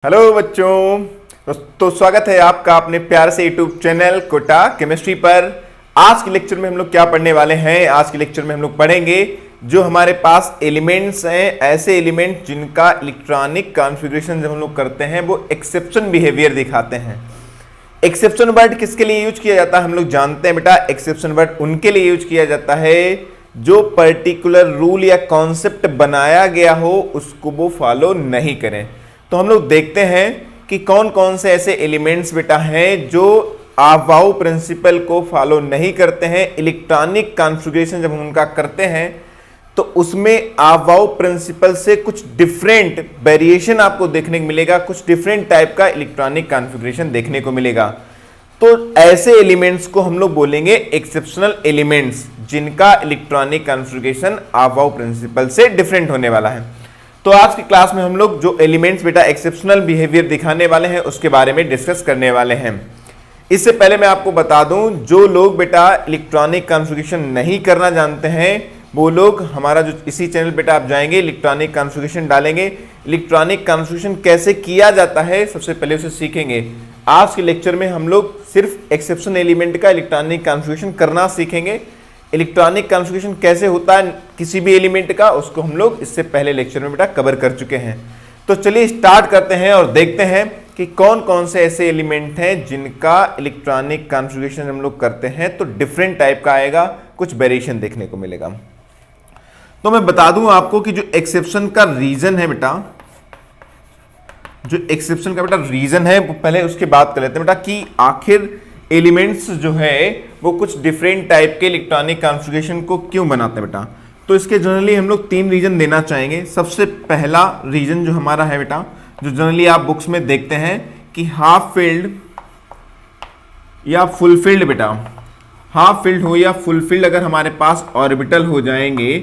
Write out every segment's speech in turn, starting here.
Hello बच्चों। तो स्वागत है आपका अपने प्यार से यूट्यूब चैनल कोटा केमिस्ट्री पर। आज के लेक्चर में हम लोग क्या पढ़ने वाले हैं? आज के लेक्चर में हम लोग पढ़ेंगे जो हमारे पास एलिमेंट्स हैं, ऐसे एलिमेंट जिनका इलेक्ट्रॉनिक कॉन्फ़िगरेशन जब हम लोग करते हैं वो एक्सेप्शन बिहेवियर दिखाते हैं। एक्सेप्शन वर्ड किसके लिए यूज किया जाता है हम लोग जानते हैं बेटा। एक्सेप्शन वर्ड उनके लिए यूज किया जाता है जो पर्टिकुलर रूल या कॉन्सेप्ट बनाया गया हो उसको वो फॉलो नहीं करें। तो हम लोग देखते हैं कि कौन कौन से ऐसे एलिमेंट्स बेटा हैं जो आवाऊ प्रिंसिपल को फॉलो नहीं करते हैं। इलेक्ट्रॉनिक कॉन्फ़िगरेशन जब हम उनका करते हैं तो उसमें आवाऊ प्रिंसिपल से कुछ डिफरेंट वेरिएशन आपको देखने को मिलेगा, कुछ डिफरेंट टाइप का इलेक्ट्रॉनिक कॉन्फ़िगरेशन देखने को मिलेगा। तो ऐसे एलिमेंट्स को हम लोग बोलेंगे एक्सेप्शनल एलिमेंट्स जिनका इलेक्ट्रॉनिक कॉन्फ़िगरेशन आवाऊ प्रिंसिपल से डिफरेंट होने वाला है। तो आज की क्लास में हम लोग जो एलिमेंट्स बेटा एक्सेप्शनल बिहेवियर दिखाने वाले हैं उसके बारे में डिस्कस करने वाले हैं। इससे पहले मैं आपको बता दूं, जो लोग बेटा इलेक्ट्रॉनिक कॉन्फ़िगरेशन नहीं करना जानते हैं वो लोग हमारा जो इसी चैनल बेटा आप जाएंगे, इलेक्ट्रॉनिक कॉन्फ़िगरेशन डालेंगे, इलेक्ट्रॉनिक कॉन्फ़िगरेशन कैसे किया जाता है सबसे पहले उसे सीखेंगे। आज के लेक्चर में हम लोग सिर्फ एक्सेप्शन एलिमेंट का इलेक्ट्रॉनिक कॉन्फ़िगरेशन करना सीखेंगे। इलेक्ट्रॉनिक कॉन्फ़िगरेशन कैसे होता है किसी भी एलिमेंट का उसको हम लोग इससे पहले लेक्चर में बेटा कवर कर चुके हैं। तो चलिए स्टार्ट करते हैं और देखते हैं कि कौन कौन से ऐसे एलिमेंट हैं जिनका इलेक्ट्रॉनिक कॉन्फ़िगरेशन हम लोग करते हैं तो डिफरेंट टाइप का आएगा, कुछ वेरिएशन देखने को मिलेगा। तो मैं बता दूं आपको कि जो एक्सेप्शन का रीजन है बेटा, जो एक्सेप्शन का बेटा रीजन है वो पहले उसके बात कर लेते हैं बेटा कि आखिर एलिमेंट्स जो है वो कुछ डिफरेंट टाइप के इलेक्ट्रॉनिक कॉन्फ़िगरेशन को क्यों बनाते हैं बेटा। तो इसके जनरली हम लोग तीन रीजन देना चाहेंगे। सबसे पहला रीजन जो हमारा है बेटा, जो जनरली आप बुक्स में देखते हैं कि हाफ फिल्ड या फुलफिल्ड बेटा, हाफ फिल्ड हो या फुलफिल्ड अगर हमारे पास ऑर्बिटल हो जाएंगे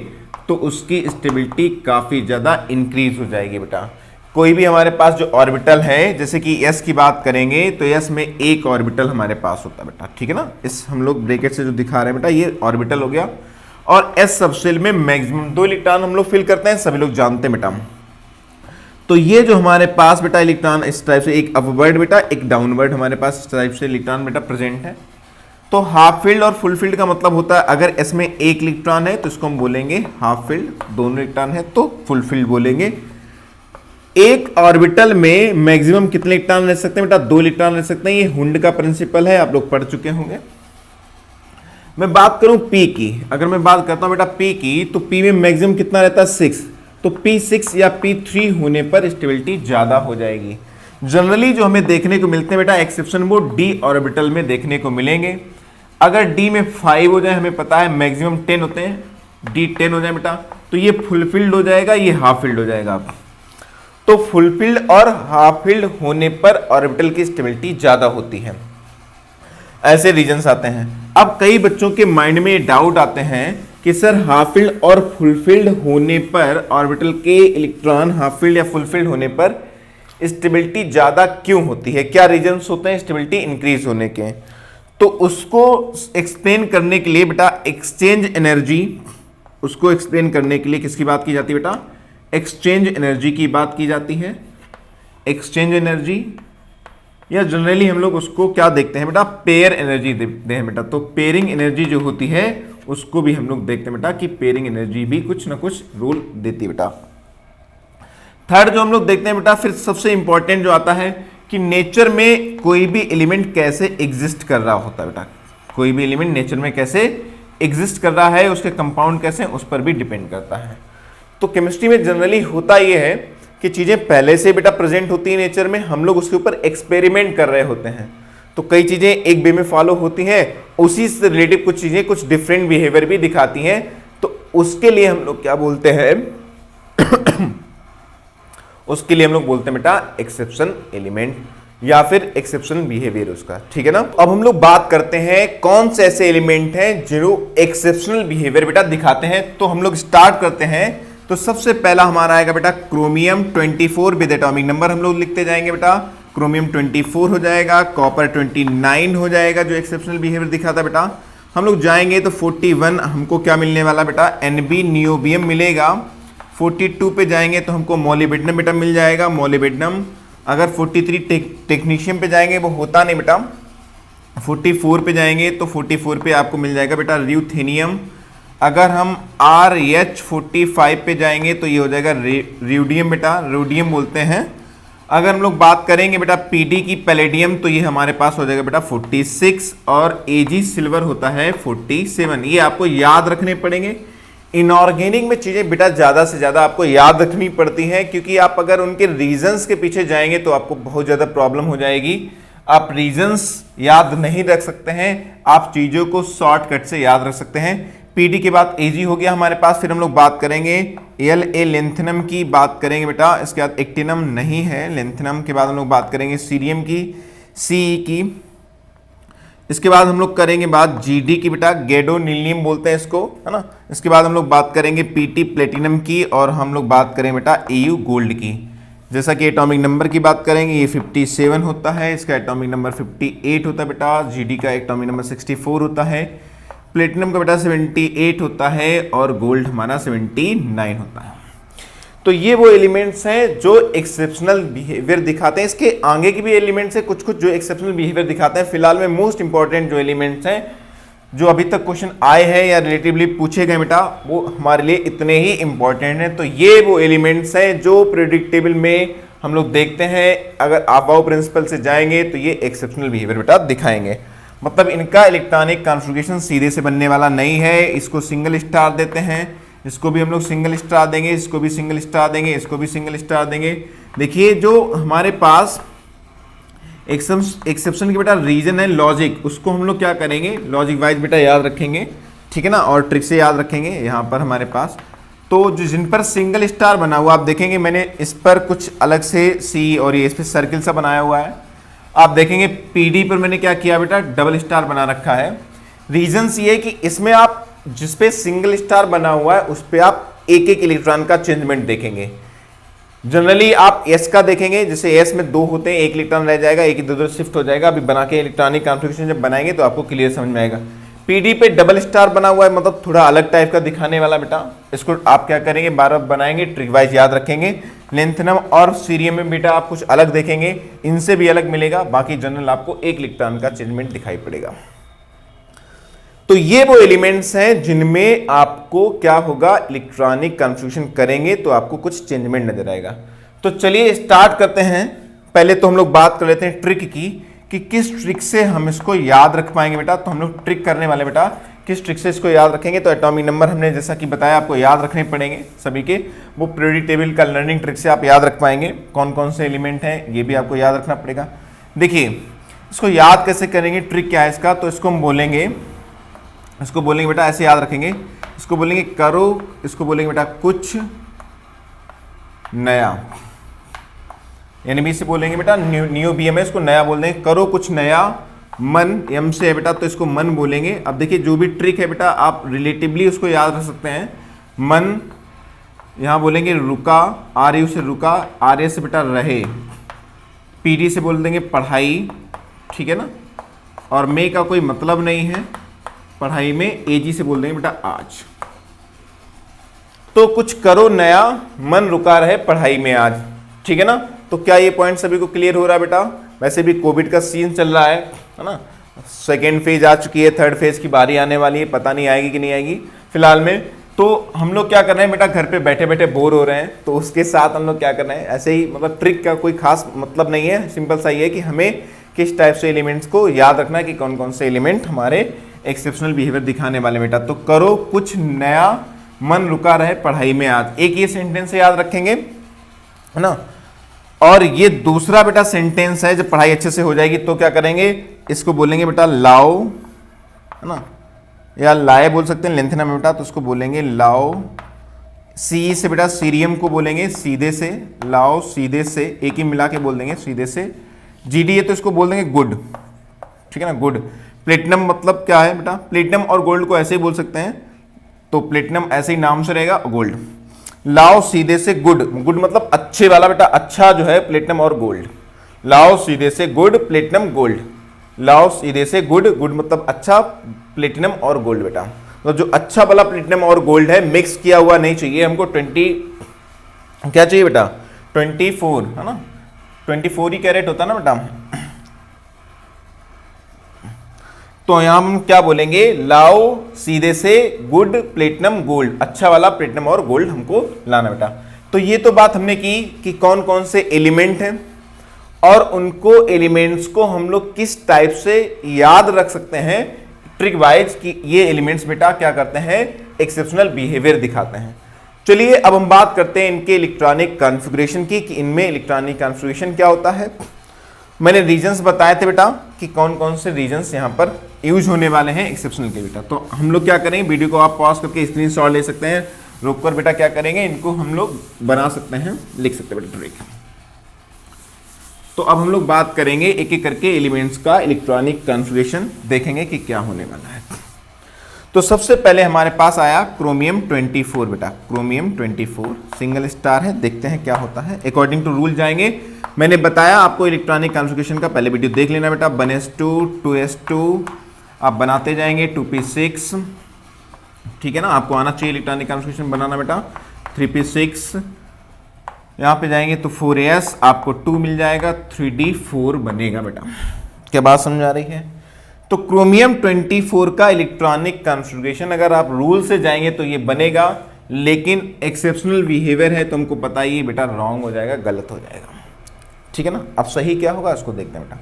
तो उसकी स्टेबिलिटी काफ़ी ज़्यादा इंक्रीज हो जाएगी बेटा। कोई भी हमारे पास जो ऑर्बिटल है, जैसे कि s की बात करेंगे तो s में एक ऑर्बिटल हमारे पास होता है बेटा, ठीक है ना। इस हम लोग ब्रैकेट से जो दिखा रहे हैं बेटा ये ऑर्बिटल हो गया। और s सबशेल में मैक्सिमम 2 इलेक्ट्रॉन हम लोग फिल करते हैं, सभी लोग जानते हैं बेटा। तो ये जो हमारे पास बेटा इलेक्ट्रॉन इस टाइप से, एक अपवर्ड बेटा एक डाउनवर्ड हमारे पास इस टाइप से इलेक्ट्रॉन बेटा प्रेजेंट है। तो हाफ फील्ड और फुल फील्ड का मतलब होता है अगर s में एक इलेक्ट्रॉन है तो इसको हम बोलेंगे हाफ फील्ड, दोनों इलेक्ट्रॉन है तो फुल फील्ड बोलेंगे। एक ऑर्बिटल में मैक्सिमम कितने इलेक्ट्रॉन रह सकते हैं बेटा? 2 इलेक्ट्रॉन रह सकते हैं। ये हुंड का प्रिंसिपल है, आप लोग पढ़ चुके होंगे। मैं बात करूं p की, अगर मैं बात करता हूं बेटा p की, तो p में मैक्सिमम कितना रहता है? 6। तो p6 या p3 होने पर स्टेबिलिटी ज्यादा हो जाएगी। जनरली जो हमें देखने को मिलते हैं बेटा एक्सेप्शन वो d ऑर्बिटल में देखने को मिलेंगे। अगर d में 5 हो जाए, हमें पता है मैक्सिमम 10 होते हैं, d 10 हो जाए बेटा तो ये फुलफिल्ड हो जाएगा, ये हाफ फिल्ड हो जाएगा। तो फुलफिल्ड और हाफ फिल्ड होने पर ऑर्बिटल की स्टेबिलिटी ज्यादा होती है। ऐसे रीजंस आते हैं। अब कई बच्चों के माइंड में डाउट आते हैं कि सर हाफ फिल्ड और फुलफिल्ड होने पर ऑर्बिटल के इलेक्ट्रॉन हाफ फिल्ड या फुलफिल्ड होने पर स्टेबिलिटी ज्यादा क्यों होती है, क्या रीजंस होते हैं स्टेबिलिटी इंक्रीज होने के। तो उसको एक्सप्लेन करने के लिए बेटा एक्सचेंज एनर्जी, उसको एक्सप्लेन करने के लिए किसकी बात की जाती है बेटा? एक्सचेंज एनर्जी की बात की जाती है। एक्सचेंज एनर्जी या जनरली हम लोग उसको क्या देखते हैं बेटा? पेयर एनर्जी देखते हैं बेटा। तो पेयरिंग एनर्जी जो होती है उसको भी हम लोग देखते हैं बेटा कि पेयरिंग एनर्जी भी कुछ ना कुछ रोल देती है बेटा। थर्ड जो हम लोग देखते हैं बेटा, फिर सबसे इंपॉर्टेंट जो आता है कि नेचर में कोई भी एलिमेंट कैसे एग्जिस्ट कर रहा होता है बेटा। कोई भी एलिमेंट नेचर में कैसे एग्जिस्ट कर रहा है, उसके कंपाउंड कैसे, उस पर भी डिपेंड करता है। तो केमिस्ट्री में जनरली होता यह है कि चीज़ें पहले से बेटा प्रेजेंट होती है नेचर में, हम लोग उसके ऊपर एक्सपेरिमेंट कर रहे होते हैं। तो कई चीज़ें एक वे में फॉलो होती हैं, उसी से रिलेटिव कुछ चीज़ें कुछ डिफरेंट बिहेवियर भी दिखाती हैं। तो उसके लिए हम लोग क्या बोलते हैं उसके लिए हम लोग बोलते हैं बेटा एक्सेप्शन एलिमेंट या फिर एक्सेप्शन बिहेवियर उसका, ठीक है ना। अब हम लोग बात करते हैं कौन से ऐसे एलिमेंट हैं जो एक्सेप्शनल बिहेवियर बेटा दिखाते हैं। तो हम लोग स्टार्ट करते हैं। तो सबसे पहला हमारा आएगा बेटा क्रोमियम 24 विद एटॉमिक नंबर हम लोग लिखते जाएंगे बेटा। क्रोमियम 24 हो जाएगा, कॉपर 29 हो जाएगा जो एक्सेप्शनल बिहेवियर दिखाता है बेटा। हम लोग जाएंगे तो 41 हमको क्या मिलने वाला बेटा? Nb नियोबियम मिलेगा। 42 पे जाएंगे तो हमको मोलिब्डेनम बेटा मिल जाएगा, मोलिब्डेनम अगर 43 टेक्नीशियम पे जाएंगे वो होता नहीं बेटा, 44 पे जाएंगे तो 44 पे आपको मिल जाएगा बेटा र्यूथेनियम। अगर हम RH45 पे जाएंगे तो ये हो जाएगा रियूडियम बेटा, रोडियम बोलते हैं। अगर हम लोग बात करेंगे बेटा PD की पैलेडियम तो ये हमारे पास हो जाएगा बेटा 46 और Ag सिल्वर होता है 47। ये आपको याद रखने पड़ेंगे। इनऑर्गेनिक में चीजें बेटा ज्यादा से ज्यादा आपको याद रखनी पड़ती हैं, क्योंकि आप अगर उनके रीजंस के पीछे जाएंगे तो आपको बहुत ज्यादा प्रॉब्लम हो जाएगी। आप रीजंस याद नहीं रख सकते हैं, आप चीजों को शॉर्टकट से याद रख सकते हैं। PD के बाद Ag हो गया हमारे पास। फिर हम लोग बात करेंगे La लेंथनम की बात करेंगे बेटा, इसके बाद एक्टिनम नहीं है। लेंथनम के बाद हम लोग बात करेंगे सीरियम की, Ce की। इसके बाद हम लोग करेंगे बात Gd की बेटा, गैडोनिलियम बोलते हैं इसको, है ना। इसके बाद हम लोग बात करेंगे Pt प्लेटिनम की, और हम लोग बात करेंगे बेटा Au गोल्ड की। जैसा कि एटॉमिक नंबर की बात करेंगे, ये 57 होता है, इसका एटॉमिक नंबर 58 होता है बेटा। Gd का एटॉमिक नंबर 64 होता है, प्लेटिनम का बेटा 78 होता है, और गोल्ड हमारा 79 होता है। तो ये वो एलिमेंट्स हैं जो एक्सेप्शनल बिहेवियर दिखाते हैं। इसके आगे की भी एलिमेंट्स हैं कुछ कुछ जो एक्सेप्शनल बिहेवियर दिखाते हैं। फिलहाल में मोस्ट इंपॉर्टेंट जो एलिमेंट्स हैं जो अभी तक क्वेश्चन आए हैं या रिलेटिवली पूछे गए बेटा, वो हमारे लिए इतने ही इंपॉर्टेंट हैं। तो ये वो एलिमेंट्स हैं जो प्रेडिक्टेबल में हम लोग देखते हैं। अगर अबाव प्रिंसिपल से जाएंगे तो ये एक्सेप्शनल बिहेवियर बेटा दिखाएंगे। मतलब इनका इलेक्ट्रॉनिक कॉन्फ़िगरेशन सीधे से बनने वाला नहीं है। इसको सिंगल स्टार देते हैं, इसको भी हम लोग सिंगल स्टार देंगे, इसको भी सिंगल स्टार देंगे, इसको भी सिंगल स्टार देंगे। देखिए जो हमारे पास एक्सेप्शन की बेटा रीजन है लॉजिक, उसको हम लोग क्या करेंगे, लॉजिक वाइज बेटा याद रखेंगे, ठीक है ना, और ट्रिक से याद रखेंगे। यहाँ पर हमारे पास तो जो जिन पर सिंगल स्टार बना हुआ, आप देखेंगे मैंने इस पर कुछ अलग से सी और ये इस पर सर्किल सा बनाया हुआ है। आप देखेंगे PD पर मैंने क्या किया बेटा, डबल स्टार बना रखा है। रीजंस ये है कि इसमें आप जिस पे सिंगल स्टार बना हुआ है उस पे आप एक एक इलेक्ट्रॉन का चेंजमेंट देखेंगे। जनरली आप S का देखेंगे, जैसे S में 2 होते हैं, एक इलेक्ट्रॉन रह जाएगा, एक इधर उधर शिफ्ट हो जाएगा। अभी बना के इलेक्ट्रॉनिक कॉन्फ़िगरेशन जब बनाएंगे तो आपको क्लियर समझ में आएगा। PD पे डबल स्टार बना हुआ है, मतलब थोड़ा अलग टाइप का दिखाने वाला बेटा। इसको आप क्या करेंगे, बार बार बनाएंगे, ट्रिक वाइज याद रखेंगे। लेंथनम और सीरियम में बेटा आप कुछ अलग देखेंगे, इनसे भी अलग मिलेगा। बाकी जनरल आपको एक इलेक्ट्रॉन का चेंजमेंट दिखाई पड़ेगा। तो ये वो एलिमेंट्स हैं जिनमें आपको क्या होगा, इलेक्ट्रॉनिक कॉन्फ़िगरेशन करेंगे तो आपको कुछ चेंजमेंट नजर आएगा। तो चलिए स्टार्ट करते हैं। पहले तो हम लोग बात कर लेते हैं ट्रिक की, कि किस ट्रिक से हम इसको याद रख पाएंगे बेटा। तो हम लोग ट्रिक करने वाले बेटा, किस ट्रिक से इसको याद रखेंगे। तो एटॉमिक नंबर हमने जैसा कि बताया आपको याद रखने पड़ेंगे सभी के, वो पीरियोडिक टेबल का लर्निंग ट्रिक से आप याद रख पाएंगे। कौन कौन से एलिमेंट हैं ये भी आपको याद रखना पड़ेगा। देखिए इसको याद कैसे करेंगे, ट्रिक क्या है इसका। तो इसको हम बोलेंगे, इसको बोलेंगे बेटा ऐसे याद रखेंगे, इसको बोलेंगे करो, इसको बोलेंगे बेटा कुछ नया, यानी भी इसे बोलेंगे बेटा न्यू BM है, इसको नया बोल देंगे। करो कुछ नया, मन M से है बेटा तो इसको मन बोलेंगे। अब देखिए जो भी ट्रिक है बेटा आप रिलेटिवली उसको याद रख सकते हैं। मन यहाँ बोलेंगे रुका, RU से रुका, RA से बेटा रहे, PD से बोल देंगे पढ़ाई, ठीक है ना, और मे का कोई मतलब नहीं है पढ़ाई में, AG से बोल देंगे बेटा आज। तो कुछ करो नया, मन रुका रहे पढ़ाई में आज, ठीक है ना। तो क्या ये पॉइंट सभी को क्लियर हो रहा है बेटा। वैसे भी कोविड का सीन चल रहा है ना, सेकेंड फेज आ चुकी है, थर्ड फेज की बारी आने वाली है, पता नहीं आएगी कि नहीं आएगी फिलहाल में। तो हम लोग क्या कर रहे हैं बेटा, घर पे बैठे बैठे बोर हो रहे हैं, तो उसके साथ हम लोग क्या कर रहे हैं, ऐसे ही, मतलब ट्रिक का कोई खास मतलब नहीं है, सिंपल सा ही है कि हमें किस टाइप से एलिमेंट्स को याद रखना है कि कौन कौन से एलिमेंट हमारे एक्सेप्शनल बिहेवियर दिखाने वाले बेटा। तो करो कुछ नया, मन रुका रहे पढ़ाई में आज, एक ये सेंटेंस से याद रखेंगे, है ना। और ये दूसरा बेटा सेंटेंस है, जब पढ़ाई अच्छे से हो जाएगी तो क्या करेंगे, इसको बोलेंगे बेटा लाओ, है ना, या लाए बोल सकते हैं लेंथना में बेटा, तो उसको बोलेंगे लाओ। सी से बेटा सीरियम को बोलेंगे सीधे से, लाओ सीधे से, एक ही मिला के बोल देंगे सीधे से। GD है तो इसको बोल देंगे गुड, ठीक है ना, गुड। प्लेटिनम मतलब क्या है बेटा, प्लेटिनम और गोल्ड को ऐसे ही बोल सकते हैं, तो प्लेटिनम ऐसे ही नाम से रहेगा, गोल्ड। लाओ सीधे से गुड, गुड मतलब अच्छे वाला बेटा, अच्छा जो है प्लेटिनम और गोल्ड। लाओ सीधे से गुड, प्लेटिनम गोल्ड, लाओ सीधे से गुड, गुड मतलब अच्छा, प्लेटिनम और गोल्ड बेटा। तो जो अच्छा वाला प्लेटिनम और गोल्ड है मिक्स किया हुआ नहीं चाहिए हमको, 20 क्या चाहिए बेटा, 24, है ना, 24 ही कैरेट होता है ना बेटा। तो यहां हम क्या बोलेंगे, लाओ सीधे से गुड प्लेटिनम गोल्ड, अच्छा वाला प्लेटिनम और गोल्ड हमको लाना बेटा। तो ये तो बात हमने की कि कौन कौन से एलिमेंट हैं और उनको एलिमेंट्स को हम लोग किस टाइप से याद रख सकते हैं ट्रिक वाइज, कि ये एलिमेंट्स बेटा क्या करते हैं, एक्सेप्शनल बिहेवियर दिखाते हैं। चलिए अब हम बात करते हैं इनके इलेक्ट्रॉनिक कॉन्फ़िगरेशन की, कि इनमें इलेक्ट्रॉनिक कॉन्फ़िगरेशन क्या होता है। मैंने रीजन्स बताए थे बेटा कि कौन कौन से रीजन्स यहाँ पर यूज होने वाले हैं एक्सेप्शनल के बेटा। तो हम लोग क्या करेंगे, वीडियो को आप पॉज करके स्क्रीनशॉट ले सकते हैं, रोक कर बेटा क्या करेंगे, इनको हम लोग बना सकते हैं, लिख सकते हैं बेटा ट्रिक। तो अब हम लोग बात करेंगे एक एक करके एलिमेंट्स का इलेक्ट्रॉनिक कॉन्फ़िगरेशन, देखेंगे कि क्या होने वाला है। तो सबसे पहले हमारे पास आया क्रोमियम 24 बेटा, क्रोमियम 24 सिंगल स्टार है, देखते हैं क्या होता है। अकॉर्डिंग टू रूल जाएंगे, मैंने बताया आपको इलेक्ट्रॉनिक कॉन्फ़िगरेशन का, पहले वीडियो देख लेना बेटा। 1s2 2s2 आप बनाते जाएंगे, 2p6, ठीक है ना, आपको आना चाहिए इलेक्ट्रॉनिक कॉन्फ़िगरेशन बनाना बेटा। 3p6 यहाँ पे जाएंगे तो 4s आपको 2 मिल जाएगा, 3d4 बनेगा बेटा। क्या बात समझ आ रही है। तो क्रोमियम 24 का इलेक्ट्रॉनिक कॉन्फ़िगरेशन अगर आप रूल से जाएंगे तो ये बनेगा, लेकिन एक्सेप्शनल बिहेवियर है तो हमको पता ही बेटा रॉन्ग हो जाएगा, गलत हो जाएगा, ठीक है ना। अब सही क्या होगा इसको देखते हैं बेटा।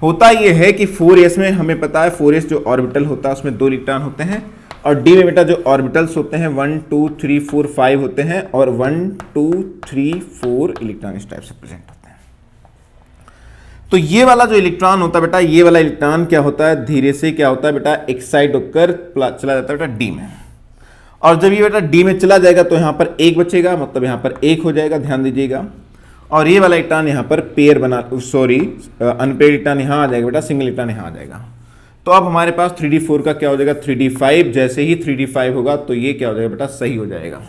होता ये है कि 4s में हमें पता है 4s जो ऑर्बिटल होता है उसमें 2 इलेक्ट्रॉन होते हैं, और d में बेटा जो ऑर्बिटल्स होते हैं 1 2 3 4 5 होते हैं, और 1 2 3 4 इलेक्ट्रॉन इस टाइप से प्रेजेंट होते हैं। तो ये वाला जो इलेक्ट्रॉन होता है बेटा, ये वाला इलेक्ट्रॉन क्या होता है, धीरे से क्या होता है बेटा, एक्साइट होकर चला जाता है बेटा डी में, और जब ये बेटा डी में चला जाएगा तो यहाँ पर 1 बचेगा, मतलब यहाँ पर 1 हो जाएगा, ध्यान दीजिएगा। और ये वाला इलेक्ट्रॉन यहाँ पर पेयर बना, सॉरी अनपेयर इलेक्ट्रॉन यहाँ आ जाएगा बेटा, सिंगल इलेक्ट्रॉन यहाँ आ जाएगा। तो अब हमारे पास 3d4 का क्या हो जाएगा, 3d5, जैसे ही 3d5 होगा तो ये क्या हो जाएगा बेटा, सही हो जाएगा।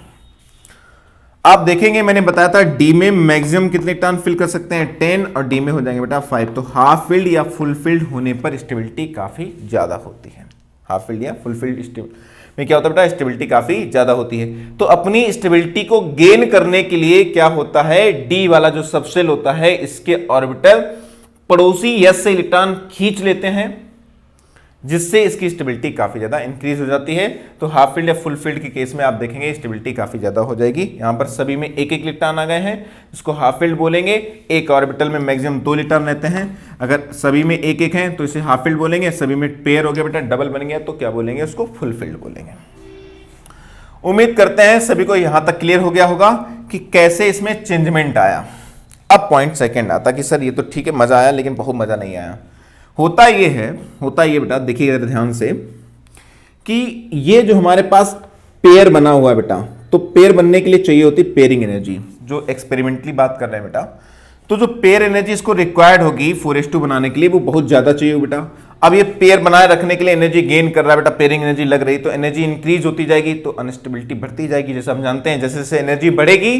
आप देखेंगे मैंने बताया था डी में मैक्सिमम कितने इलेक्ट्रॉन फिल कर सकते हैं, 10, और डी में हो जाएंगे बेटा 5। तो हाफ फिल्ड या फुल फिल्ड होने पर स्टेबिलिटी काफी ज्यादा होती है। हाफ फिल्ड या फुल फिल्ड में क्या होता है बेटा, स्टेबिलिटी काफी ज्यादा होती है। तो अपनी स्टेबिलिटी को गेन करने के लिए क्या होता है, डी वाला जो सबसेल होता है इसके ऑर्बिटल पड़ोसी s से इलेक्ट्रॉन खींच लेते हैं, जिससे इसकी स्टेबिलिटी काफी ज्यादा इंक्रीज हो जाती है। तो हाफ फील्ड या फुल फील्ड के केस में आप देखेंगे स्टेबिलिटी काफी ज्यादा हो जाएगी। यहां पर सभी में एक एक इलेक्ट्रॉन आ गए हैं, इसको हाफ फील्ड बोलेंगे। एक ऑर्बिटल में मैक्सिमम 2 इलेक्ट्रॉन रहते हैं, अगर सभी में एक एक हैं तो इसे हाफ फील्ड बोलेंगे, सभी में पेयर हो गया बेटा, डबल बन गया तो क्या बोलेंगे, उसको फुल फील्ड बोलेंगे। उम्मीद करते हैं सभी को यहां तक क्लियर हो गया होगा कि कैसे इसमें चेंजमेंट आया। अब पॉइंट सेकेंड आता कि सर ये तो ठीक है, मजा आया, लेकिन बहुत मजा नहीं आया। होता ये बेटा, देखिए ध्यान से, कि ये जो हमारे पास पेयर बना हुआ है बेटा, तो पेयर बनने के लिए चाहिए होती पेयरिंग एनर्जी, जो एक्सपेरिमेंटली बात कर रहे हैं बेटा। तो जो पेयर एनर्जी इसको रिक्वायर्ड होगी 4s2 बनाने के लिए, वो बहुत ज्यादा चाहिए बेटा। अब ये पेयर बनाए रखने के लिए एनर्जी गेन कर रहा है बेटा, पेयरिंग एनर्जी लग रही, तो एनर्जी इंक्रीज होती जाएगी, तो अनस्टेबिलिटी बढ़ती जाएगी। जैसे हम जानते हैं जैसे जैसे एनर्जी बढ़ेगी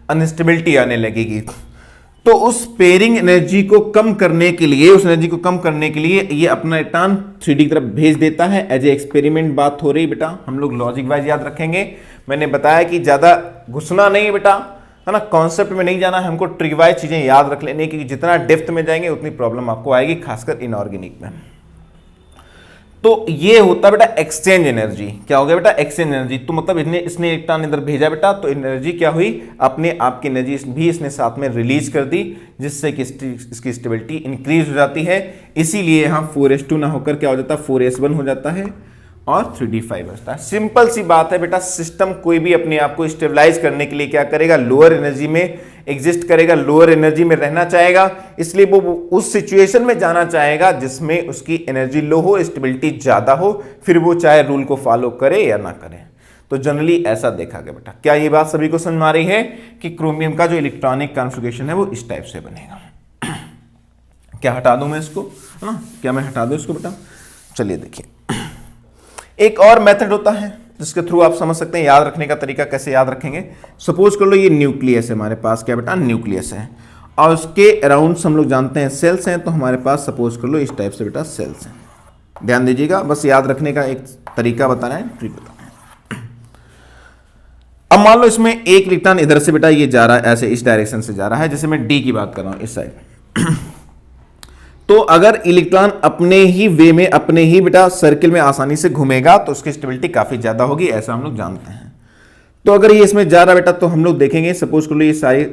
अनस्टेबिलिटी आने लगेगी। तो उस पेयरिंग एनर्जी को कम करने के लिए, उस एनर्जी को कम करने के लिए ये अपना इलेक्ट्रॉन 3D की तरफ भेज देता है। एज ए एक्सपेरिमेंट बात हो रही बेटा, हम लोग लॉजिक वाइज याद रखेंगे। मैंने बताया कि ज्यादा घुसना नहीं है बेटा, है ना, कॉन्सेप्ट में नहीं जाना है, हमको ट्रिक वाइज चीजें याद रख लेने की। जितना डेप्थ में जाएंगे उतनी प्रॉब्लम आपको आएगी, खासकर इनऑर्गेनिक में। तो ये होता है बेटा एक्सचेंज एनर्जी। क्या हो गया बेटा, एक्सचेंज एनर्जी। तो मतलब इसने इलेक्ट्रॉन इधर भेजा बेटा, तो एनर्जी क्या हुई, अपने आप की एनर्जी भी इसने साथ में रिलीज कर दी, जिससे कि इसकी स्टेबिलिटी इंक्रीज हो जाती है। इसीलिए यहाँ 4s2 ना होकर क्या हो जाता है, 4s1 हो जाता है और 3d5 बचता है। सिंपल सी बात है बेटा, सिस्टम कोई भी अपने आप को स्टेबलाइज करने के लिए क्या करेगा, लोअर एनर्जी में एग्जिस्ट करेगा, लोअर एनर्जी में रहना चाहेगा। इसलिए वो उस सिचुएशन में जाना चाहेगा जिसमें उसकी एनर्जी लो हो, स्टेबिलिटी ज्यादा हो, फिर वो चाहे रूल को फॉलो करे या ना करे। तो जनरली ऐसा देखा गया बेटा। क्या ये बात सभी को समझ में आ रही है कि क्रोमियम का जो इलेक्ट्रॉनिक कॉन्फ़िगरेशन है वो इस टाइप से बनेगा। क्या हटा दूं मैं इसको, है ना, क्या मैं हटा दूं इसको बेटा। चलिए देखिए, एक और मेथड होता है जिसके थ्रू आप समझ सकते हैं याद रखने का तरीका कैसे याद रखेंगे। सपोज कर लो ये न्यूक्लियस है हमारे पास, क्या बेटा, न्यूक्लियस है, और उसके अराउंड हम लोग जानते हैं सेल्स हैं। तो हमारे पास सपोज कर लो इस टाइप से बेटा सेल्स हैं। ध्यान दीजिएगा, बस याद रखने का एक तरीका बताना है, ट्रिक बताना है। अब मान लो इसमें एक इलेक्ट्रॉन इधर से बेटा ये जा रहा है, ऐसे इस डायरेक्शन से जा रहा है, जैसे मैं डी की बात कर रहा हूं, इस साइड तो अगर इलेक्ट्रॉन अपने ही वे में, अपने ही बेटा सर्किल में आसानी से घूमेगा तो उसकी स्टेबिलिटी काफी ज्यादा होगी, ऐसा हम लोग जानते हैं। तो अगर ये इसमें जा रहा बेटा तो हम लोग देखेंगे, सपोज कर लो ये सारे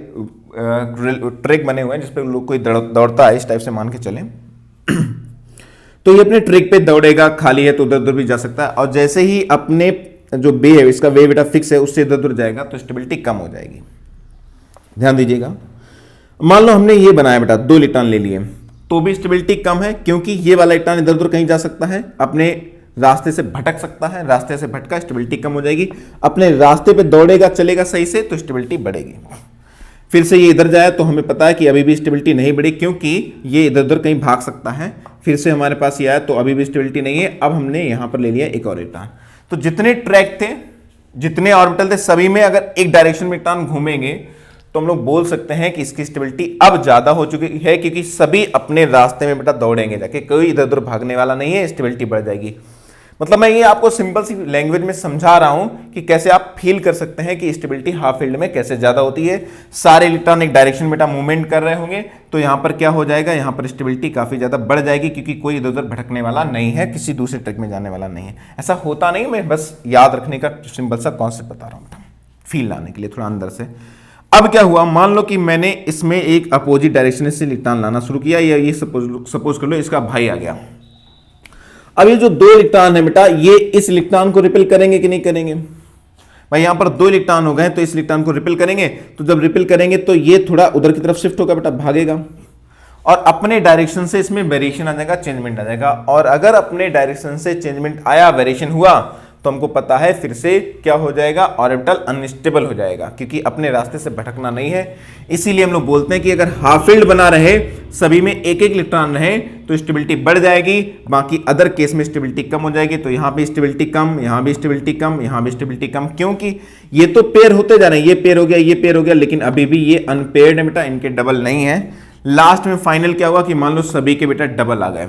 ट्रैक बने हुए हैं जिसपे लोग कोई दौड़ता है, इस टाइप से मान के चलें। तो ये अपने ट्रैक पे दौड़ेगा, खाली है तो उधर उधर भी जा सकता है, और जैसे ही अपने जो वे है, इसका वे बेटा फिक्स है, उससे इधर उधर जाएगा तो स्टेबिलिटी कम हो जाएगी। ध्यान दीजिएगा, मान लो हमने ये बनाया बेटा, 2 इलेक्ट्रॉन ले लिए तो भी स्टेबिलिटी कम है, क्योंकि ये वाला इलेक्ट्रॉन इधर उधर कहीं जा सकता है, अपने रास्ते से भटक सकता है, रास्ते से भटका, स्टेबिलिटी कम हो जाएगी। अपने रास्ते पे दौड़ेगा, चलेगा सही से तो स्टेबिलिटी बढ़ेगी। फिर से ये इधर जाए तो हमें पता है कि अभी भी स्टेबिलिटी नहीं बढ़ी, क्योंकि ये इधर उधर कहीं भाग सकता है। फिर से हमारे पास ये आया तो अभी भी स्टेबिलिटी नहीं है। अब हमने यहां पर ले लिया एक और इलेक्ट्रॉन। तो जितने ट्रैक थे, जितने ऑर्बिटल थे, सभी में अगर एक डायरेक्शन में इलेक्ट्रॉन घूमेंगे तो हम लोग बोल सकते हैं कि इसकी स्टेबिलिटी अब ज्यादा हो चुकी है, क्योंकि सभी अपने रास्ते में बेटा दौड़ेंगे जाके, कोई इधर उधर भागने वाला नहीं है, स्टेबिलिटी बढ़ जाएगी। मतलब मैं ये आपको सिंपल सी लैंग्वेज में समझा रहा हूं कि कैसे आप फील कर सकते हैं कि स्टेबिलिटी हाफ फील्ड में कैसे ज्यादा होती है। सारे इलेक्ट्रॉन एक डायरेक्शन में बेटा मूवमेंट कर रहे होंगे तो यहां पर क्या हो जाएगा, यहां पर स्टेबिलिटी काफी ज्यादा बढ़ जाएगी, क्योंकि कोई इधर उधर भटकने वाला नहीं है, किसी दूसरे ट्रैक में जाने वाला नहीं है। ऐसा होता नहीं, मैं बस याद रखने का सिंपल सा कॉन्सेप्ट बता रहा हूं बेटा, फील लाने के लिए थोड़ा अंदर से। अब क्या हुआ, मान लो कि मैंने इसमें एक अपोजिट डायरेक्शन से इलेक्ट्रॉन लाना शुरू किया, या ये सपोज कर लो इसका भाई आ गया। अब ये जो 2 इलेक्ट्रॉन है बेटा, ये इस इलेक्ट्रॉन को रिपेल करेंगे कि नहीं करेंगे? भाई यहां पर 2 इलेक्ट्रॉन हो गए तो इस इलेक्ट्रॉन को रिपेल करेंगे। तो जब रिपेल करेंगे तो ये थोड़ा उधर की तरफ शिफ्ट होगा बेटा, भागेगा, और अपने डायरेक्शन से इसमें वेरिएशन आ जाएगा, चेंजमेंट आ जाएगा। और अगर अपने डायरेक्शन से चेंजमेंट आया, वेरिएशन हुआ, तो हमको पता है फिर से क्या हो जाएगा, ऑर्बिटल अनस्टेबल हो जाएगा, क्योंकि अपने रास्ते से भटकना नहीं है। इसीलिए हम लोग बोलते हैं कि अगर हाफ फील्ड बना रहे, सभी में एक एक इलेक्ट्रॉन रहे तो स्टेबिलिटी बढ़ जाएगी, बाकी अदर केस में स्टेबिलिटी कम हो जाएगी। तो यहां भी स्टेबिलिटी कम, यहां भी स्टेबिलिटी कम, यहां भी स्टेबिलिटी कम, क्योंकि ये तो पेयर होते जा रहे हैं, ये पेयर हो गया, ये पेयर हो गया, लेकिन अभी भी ये अनपेयर्ड है बेटा, इनके डबल नहीं है। लास्ट में फाइनल क्या हुआ कि मान लो सभी के बेटा डबल आ गए।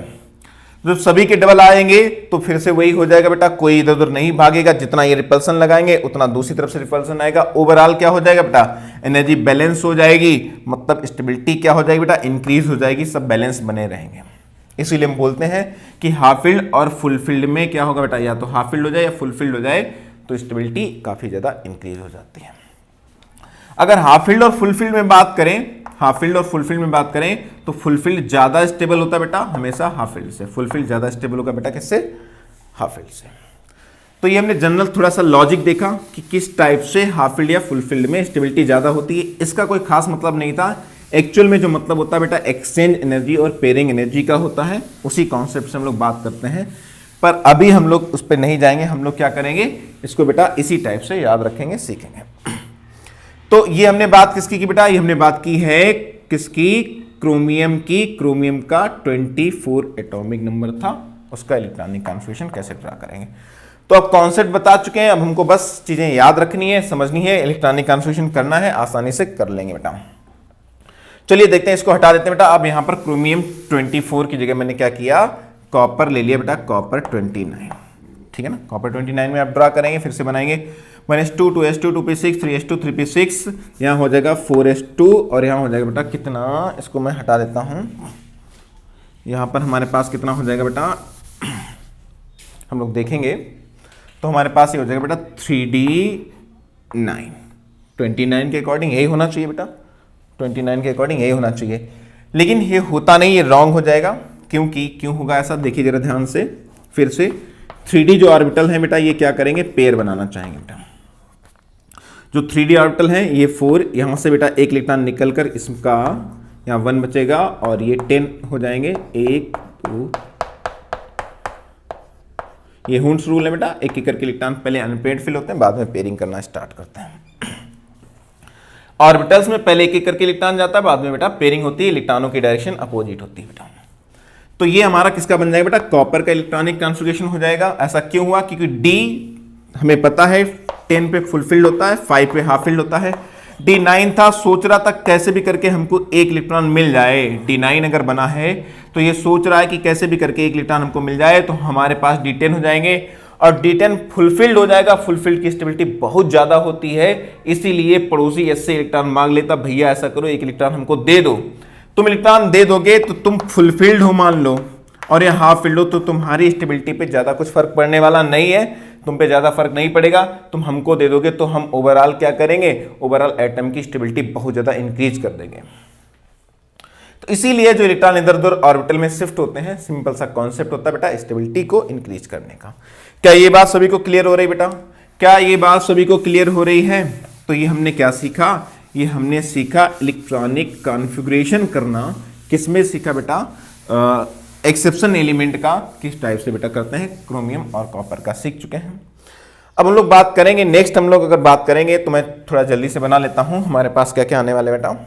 जब सभी के डबल आएंगे तो फिर से वही हो जाएगा बेटा, कोई इधर उधर नहीं भागेगा, जितना ये रिपल्सन लगाएंगे उतना दूसरी तरफ से रिपल्सन आएगा। ओवरऑल क्या हो जाएगा बेटा, एनर्जी बैलेंस हो जाएगी, मतलब स्टेबिलिटी क्या हो जाएगी बेटा, इंक्रीज हो जाएगी, सब बैलेंस बने रहेंगे। इसीलिए हम बोलते हैं कि हाफ फील्ड और फुल फील्ड में क्या होगा बेटा, या तो हाफ फील्ड हो जाए या फुल फील्ड हो जाए तो स्टेबिलिटी काफी ज्यादा इंक्रीज हो जाती है। अगर हाफ फील्ड और फुल फील्ड में बात करें, हाफ फील्ड और फुल फील्ड में बात करें तो फुल फील्ड ज्यादा स्टेबल होता है बेटा हमेशा हाफ फील्ड से। फुल फील्ड ज्यादा स्टेबल होगा बेटा किससे, हाफ फील्ड से। तो ये हमने जनरल थोड़ा सा लॉजिक देखा कि किस टाइप से हाफ फील्ड या फुल फील्ड में स्टेबिलिटी ज्यादा होती है। इसका कोई खास मतलब नहीं था, एक्चुअल में जो मतलब होता है बेटा एक्सचेंज एनर्जी और पेयरिंग एनर्जी का होता है, उसी कॉन्सेप्ट से हम लोग बात करते हैं। पर अभी हम लोग उस पर नहीं जाएंगे, हम लोग क्या करेंगे, इसको बेटा इसी टाइप से याद रखेंगे, सीखेंगे। तो ये हमने बात किसकी की बेटा, ये हमने बात की है किसकी, क्रोमियम की। क्रोमियम का 24 एटॉमिक नंबर था, उसका इलेक्ट्रॉनिक कॉन्फ़िगरेशन कैसे ड्रा करेंगे। तो अब कॉन्सेप्ट बता चुके हैं, अब हमको बस चीजें याद रखनी है, समझनी है, इलेक्ट्रॉनिक कॉन्फ़िगरेशन करना है, आसानी से कर लेंगे बेटा। चलिए देखते हैं, इसको हटा देते हैं बेटा। अब यहां पर क्रोमियम 24 की जगह मैंने क्या किया, कॉपर ले लिया बेटा, कॉपर 29, ठीक है ना। कॉपर 29 में आप ड्रा करेंगे, फिर से बनाएंगे 1s2 2s2 2p6 3s2 3p6, यहाँ हो जाएगा 4s2 और यहाँ हो जाएगा बेटा कितना, इसको मैं हटा देता हूँ, यहाँ पर हमारे पास कितना हो जाएगा बेटा, हम लोग देखेंगे तो हमारे पास ये हो जाएगा बेटा 3d9, 29 के अकॉर्डिंग यही होना चाहिए बेटा, 29 के अकॉर्डिंग यही होना चाहिए, लेकिन ये होता नहीं, ये रॉन्ग हो जाएगा। क्योंकि क्यों होगा ऐसा, देखिए जरा ध्यान से फिर से। 3d जो ऑर्बिटल है बेटा, ये क्या करेंगे, पेयर बनाना चाहेंगे बेटा। जो 3d ऑर्बिटल है ये 4, यहां से बेटा एक इलेक्ट्रॉन निकलकर इसका यहाँ 1 बचेगा और ये 10 हो जाएंगे, 1 2, ये हुंड्स रूल है बेटा, एक एक करके इलेक्ट्रॉन पहले अनपेयर्ड फिल होते हैं, बाद में पेयरिंग करना स्टार्ट करते हैं। ऑर्बिटल्स में पहले एक एक करके इलेक्ट्रॉन जाता है, बाद में बेटा पेयरिंग होती है, इलेक्ट्रॉनों की डायरेक्शन अपोजिट होती है बेटा। तो ये हमारा किसका बन जाएगा बेटा, कॉपर का इलेक्ट्रॉनिक कॉन्फ़िगरेशन हो जाएगा। ऐसा क्यों हुआ, क्योंकि D हमें पता है 10 पे फुल फील्ड होता है, 5 पे हाफ फील्ड होता है, D9 था, सोच रहा था कैसे भी करके हमको एक इलेक्ट्रॉन मिल जाए। D9 अगर बना है तो ये सोच रहा है कि कैसे भी करके एक इलेक्ट्रॉन हमको मिल जाए, तो हमारे पास D10 हो जाएंगे और D10 फुलफिल्ड हो जाएगा। फुलफिल्ड की स्टेबिलिटी बहुत ज्यादा होती है, इसीलिए पड़ोसी ऐसे इलेक्ट्रॉन मांग लेता, भैया ऐसा करो एक इलेक्ट्रॉन हमको दे दो। तुम इलेक्ट्रॉन दे दोगे तो तुम फुलफिल्ड हो मान लो, और ये हाफ फिल्ड हो, तो तुम्हारी स्टेबिलिटी पे ज्यादा कुछ फर्क पड़ने वाला नहीं है, तुम पे ज्यादा फर्क नहीं पड़ेगा। तुम हमको दे दोगे तो हम ओवरऑल क्या करेंगे, ओवरऑल एटम की स्टेबिलिटी बहुत ज्यादा इंक्रीज कर देंगे। तो इसीलिए जो इलेक्ट्रॉन इधर उधर ऑर्बिटल में शिफ्ट होते हैं, सिंपल सा कॉन्सेप्ट होता है बेटा स्टेबिलिटी को इंक्रीज करने का। क्या ये बात सभी को क्लियर हो रही बेटा? क्या ये बात सभी को क्लियर हो रही है? तो ये हमने क्या सीखा, ये हमने सीखा इलेक्ट्रॉनिक कॉन्फ़िगरेशन करना। किसमें सीखा बेटा? एक्सेप्शन एलिमेंट का किस टाइप से बेटा करते हैं, क्रोमियम और कॉपर का सीख चुके हैं। अब हम लोग बात करेंगे नेक्स्ट, हम लोग अगर बात करेंगे तो मैं थोड़ा जल्दी से बना लेता हूं। हमारे पास क्या क्या आने वाले बेटा?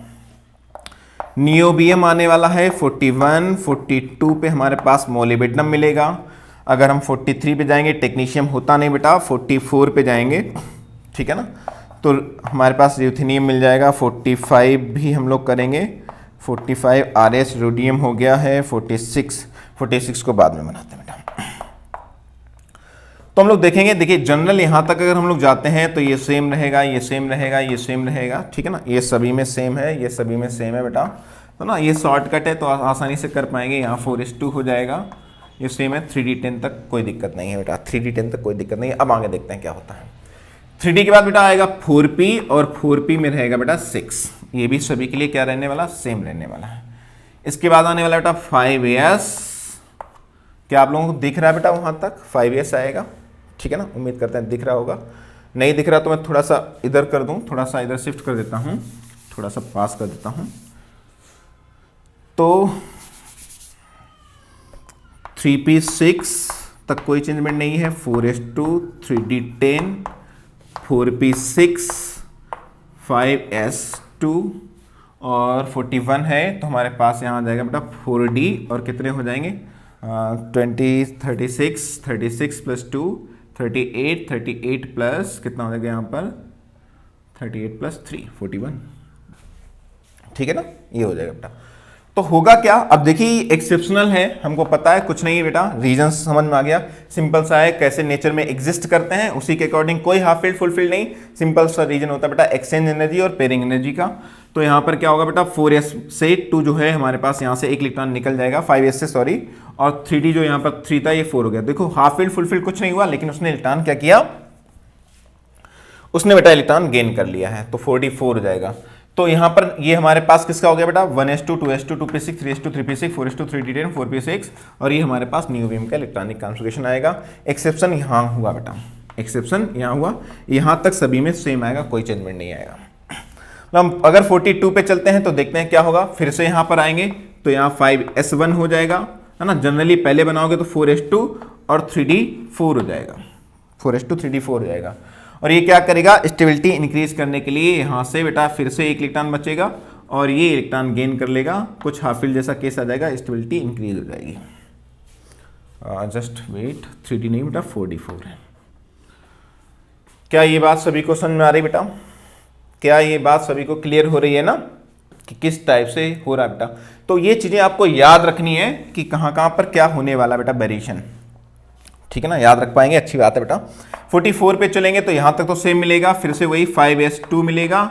नियोबियम आने वाला है 41, 42 पे हमारे पास मोलिब्डेनम मिलेगा। अगर हम 43 पे जाएंगे, टेक्नीशियम होता नहीं बेटा, 44 पे जाएंगे, ठीक है ना, तो हमारे पास ल्यूथेनियम मिल जाएगा। 45 भी हम लोग करेंगे, 45 RS रोडियम हो गया है। 46 को बाद में बनाते हैं बेटा। तो हम लोग देखेंगे, देखिए जनरल यहां तक अगर हम लोग जाते हैं तो ये सेम रहेगा, ये सेम रहेगा, ये सेम रहेगा, ठीक है ना, ये सभी में सेम है, ये सभी में सेम है बेटा, तो ना ये शॉर्टकट है तो आसानी से कर पाएंगे। यहाँ 4:2 हो जाएगा, ये सेम है। 3D10 तक कोई दिक्कत नहीं है बेटा, 3D10 तक कोई दिक्कत नहीं है। अब आगे देखते हैं क्या होता है। 3D के बाद बेटा आएगा 4P, और 4P में रहेगा बेटा 6। ये भी सभी के लिए क्या रहने वाला, सेम रहने वाला है। इसके बाद आने वाला बेटा 5S। क्या आप लोगों को दिख रहा है बेटा वहां तक? 5S आएगा, ठीक है ना, उम्मीद करते हैं दिख रहा होगा। नहीं दिख रहा तो मैं थोड़ा सा इधर कर दूं, थोड़ा सा इधर शिफ्ट कर देता हूं, थोड़ा सा पास कर देता हूं। तो 3P6 तक कोई चेंजमेंट नहीं है। 4S2, 3D10, 4P6, 5S2 और 41 है, तो हमारे पास यहाँ आ जाएगा बेटा 4D, और कितने हो जाएंगे 36 प्लस 2 38 प्लस कितना हो जाएगा यहाँ पर 38 प्लस 3 41, ठीक है ना, ये हो जाएगा बेटा। तो होगा क्या, अब देखिए एक्सेप्शनल है, हमको पता है कुछ नहीं है बेटा, रीजन समझ में आ गया, सिंपल सा है, कैसे नेचर में एग्जिस्ट करते हैं उसी के अकॉर्डिंग, कोई हाफ फील्ड फुल फील्ड नहीं, सिंपल सा रीजन होता है बेटा एक्सचेंज एनर्जी और पेयरिंग एनर्जी का। तो यहाँ पर क्या होगा बेटा 4s से 2 जो है हमारे पास यहाँ से एक इलेक्ट्रॉन निकल जाएगा, 5s से सॉरी, और 3d जो यहाँ पर 3 था ये 4 हो गया। देखो हाफ फील्ड फुल फील्ड कुछ नहीं हुआ, लेकिन उसने इलेक्ट्रॉन क्या किया, उसने बेटा इलेक्ट्रॉन गेन कर लिया है, तो 44 हो जाएगा। तो यहाँ पर ये हमारे पास किसका हो गया बेटा 1s2 2s2 2p6 3s2 3p6 4s2 3d10 4p6, और ये हमारे पास नियोबियम का इलेक्ट्रॉनिक कॉन्फ़िगरेशन आएगा। एक्सेप्शन यहाँ हुआ बेटा, एक्सेप्शन यहाँ हुआ, यहाँ तक सभी में सेम आएगा, कोई चेंजमेंट नहीं आएगा। हम अगर 42 पे चलते हैं तो देखते हैं क्या होगा, फिर से यहाँ पर आएंगे तो यहाँ 5s1 हो जाएगा, है ना, जनरली पहले बनाओगे तो 4s2 और 3d4 हो जाएगा, 4s2 3d4 हो जाएगा। और ये क्या करेगा, स्टेबिलिटी इंक्रीज करने के लिए यहाँ से बेटा फिर से एक इलेक्ट्रॉन बचेगा और ये इलेक्ट्रॉन गेन कर लेगा, कुछ हाफ फील्ड जैसा केस आ जाएगा, स्टेबिलिटी इंक्रीज हो जाएगी। जस्ट वेट, 3d नहीं बेटा 4d4 है। क्या ये बात सभी को समझ में आ रही बेटा? क्या ये बात सभी को क्लियर हो रही है ना कि किस टाइप से हो रहा है बेटा? तो ये चीजें आपको याद रखनी है कि कहाँ कहाँ पर क्या होने वाला बेटा वेरिएशन, ठीक है ना, याद रख पाएंगे, अच्छी बात है बेटा। 44 पे चलेंगे तो यहाँ तक तो सेम मिलेगा, फिर से वही 5s2 मिलेगा,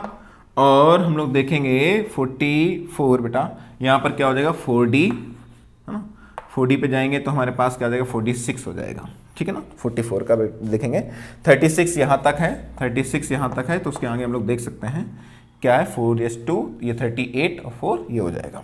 और हम लोग देखेंगे 44 बेटा यहाँ पर क्या हो जाएगा 4d, है ना, 4d पे जाएंगे तो हमारे पास क्या हो जाएगा 46 हो जाएगा, ठीक है ना। 44 का देखेंगे, 36 यहाँ तक है, 36 यहाँ तक है, तो उसके आगे हम लोग देख सकते हैं क्या है 4s2, ये 38 और 4 ये हो जाएगा।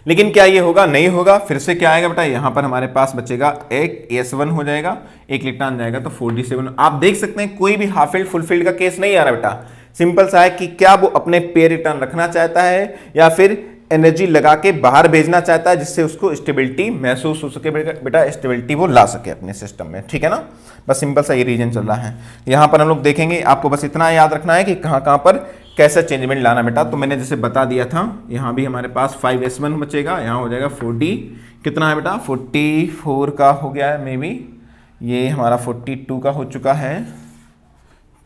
लेकिन क्या ये होगा, नहीं होगा, फिर से क्या आएगा बेटा, यहाँ पर हमारे पास बचेगा एक s1 हो जाएगा, एक इलेक्ट्रॉन जाएगा तो 4d7। आप देख सकते हैं कोई भी हाफ फील्ड फुल फील्ड का केस नहीं आ रहा बेटा, सिंपल सा है कि क्या वो अपने पेयर रिटर्न रखना चाहता है या फिर एनर्जी लगा के बाहर भेजना चाहता है, जिससे उसको स्टेबिलिटी महसूस हो सके बेटा, स्टेबिलिटी वो ला सके अपने सिस्टम में, ठीक है ना। बस सिंपल सा ये रीजन चल रहा है। यहाँ पर हम लोग देखेंगे, आपको बस इतना याद रखना है कि कहाँ कहाँ पर कैसा चेंजमेंट लाना बेटा। तो मैंने जैसे बता दिया था, यहाँ भी हमारे पास 5s1 बचेगा, यहाँ हो जाएगा 4d, कितना है बेटा 44 का हो गया है, मे बी ये हमारा 42 का हो चुका है,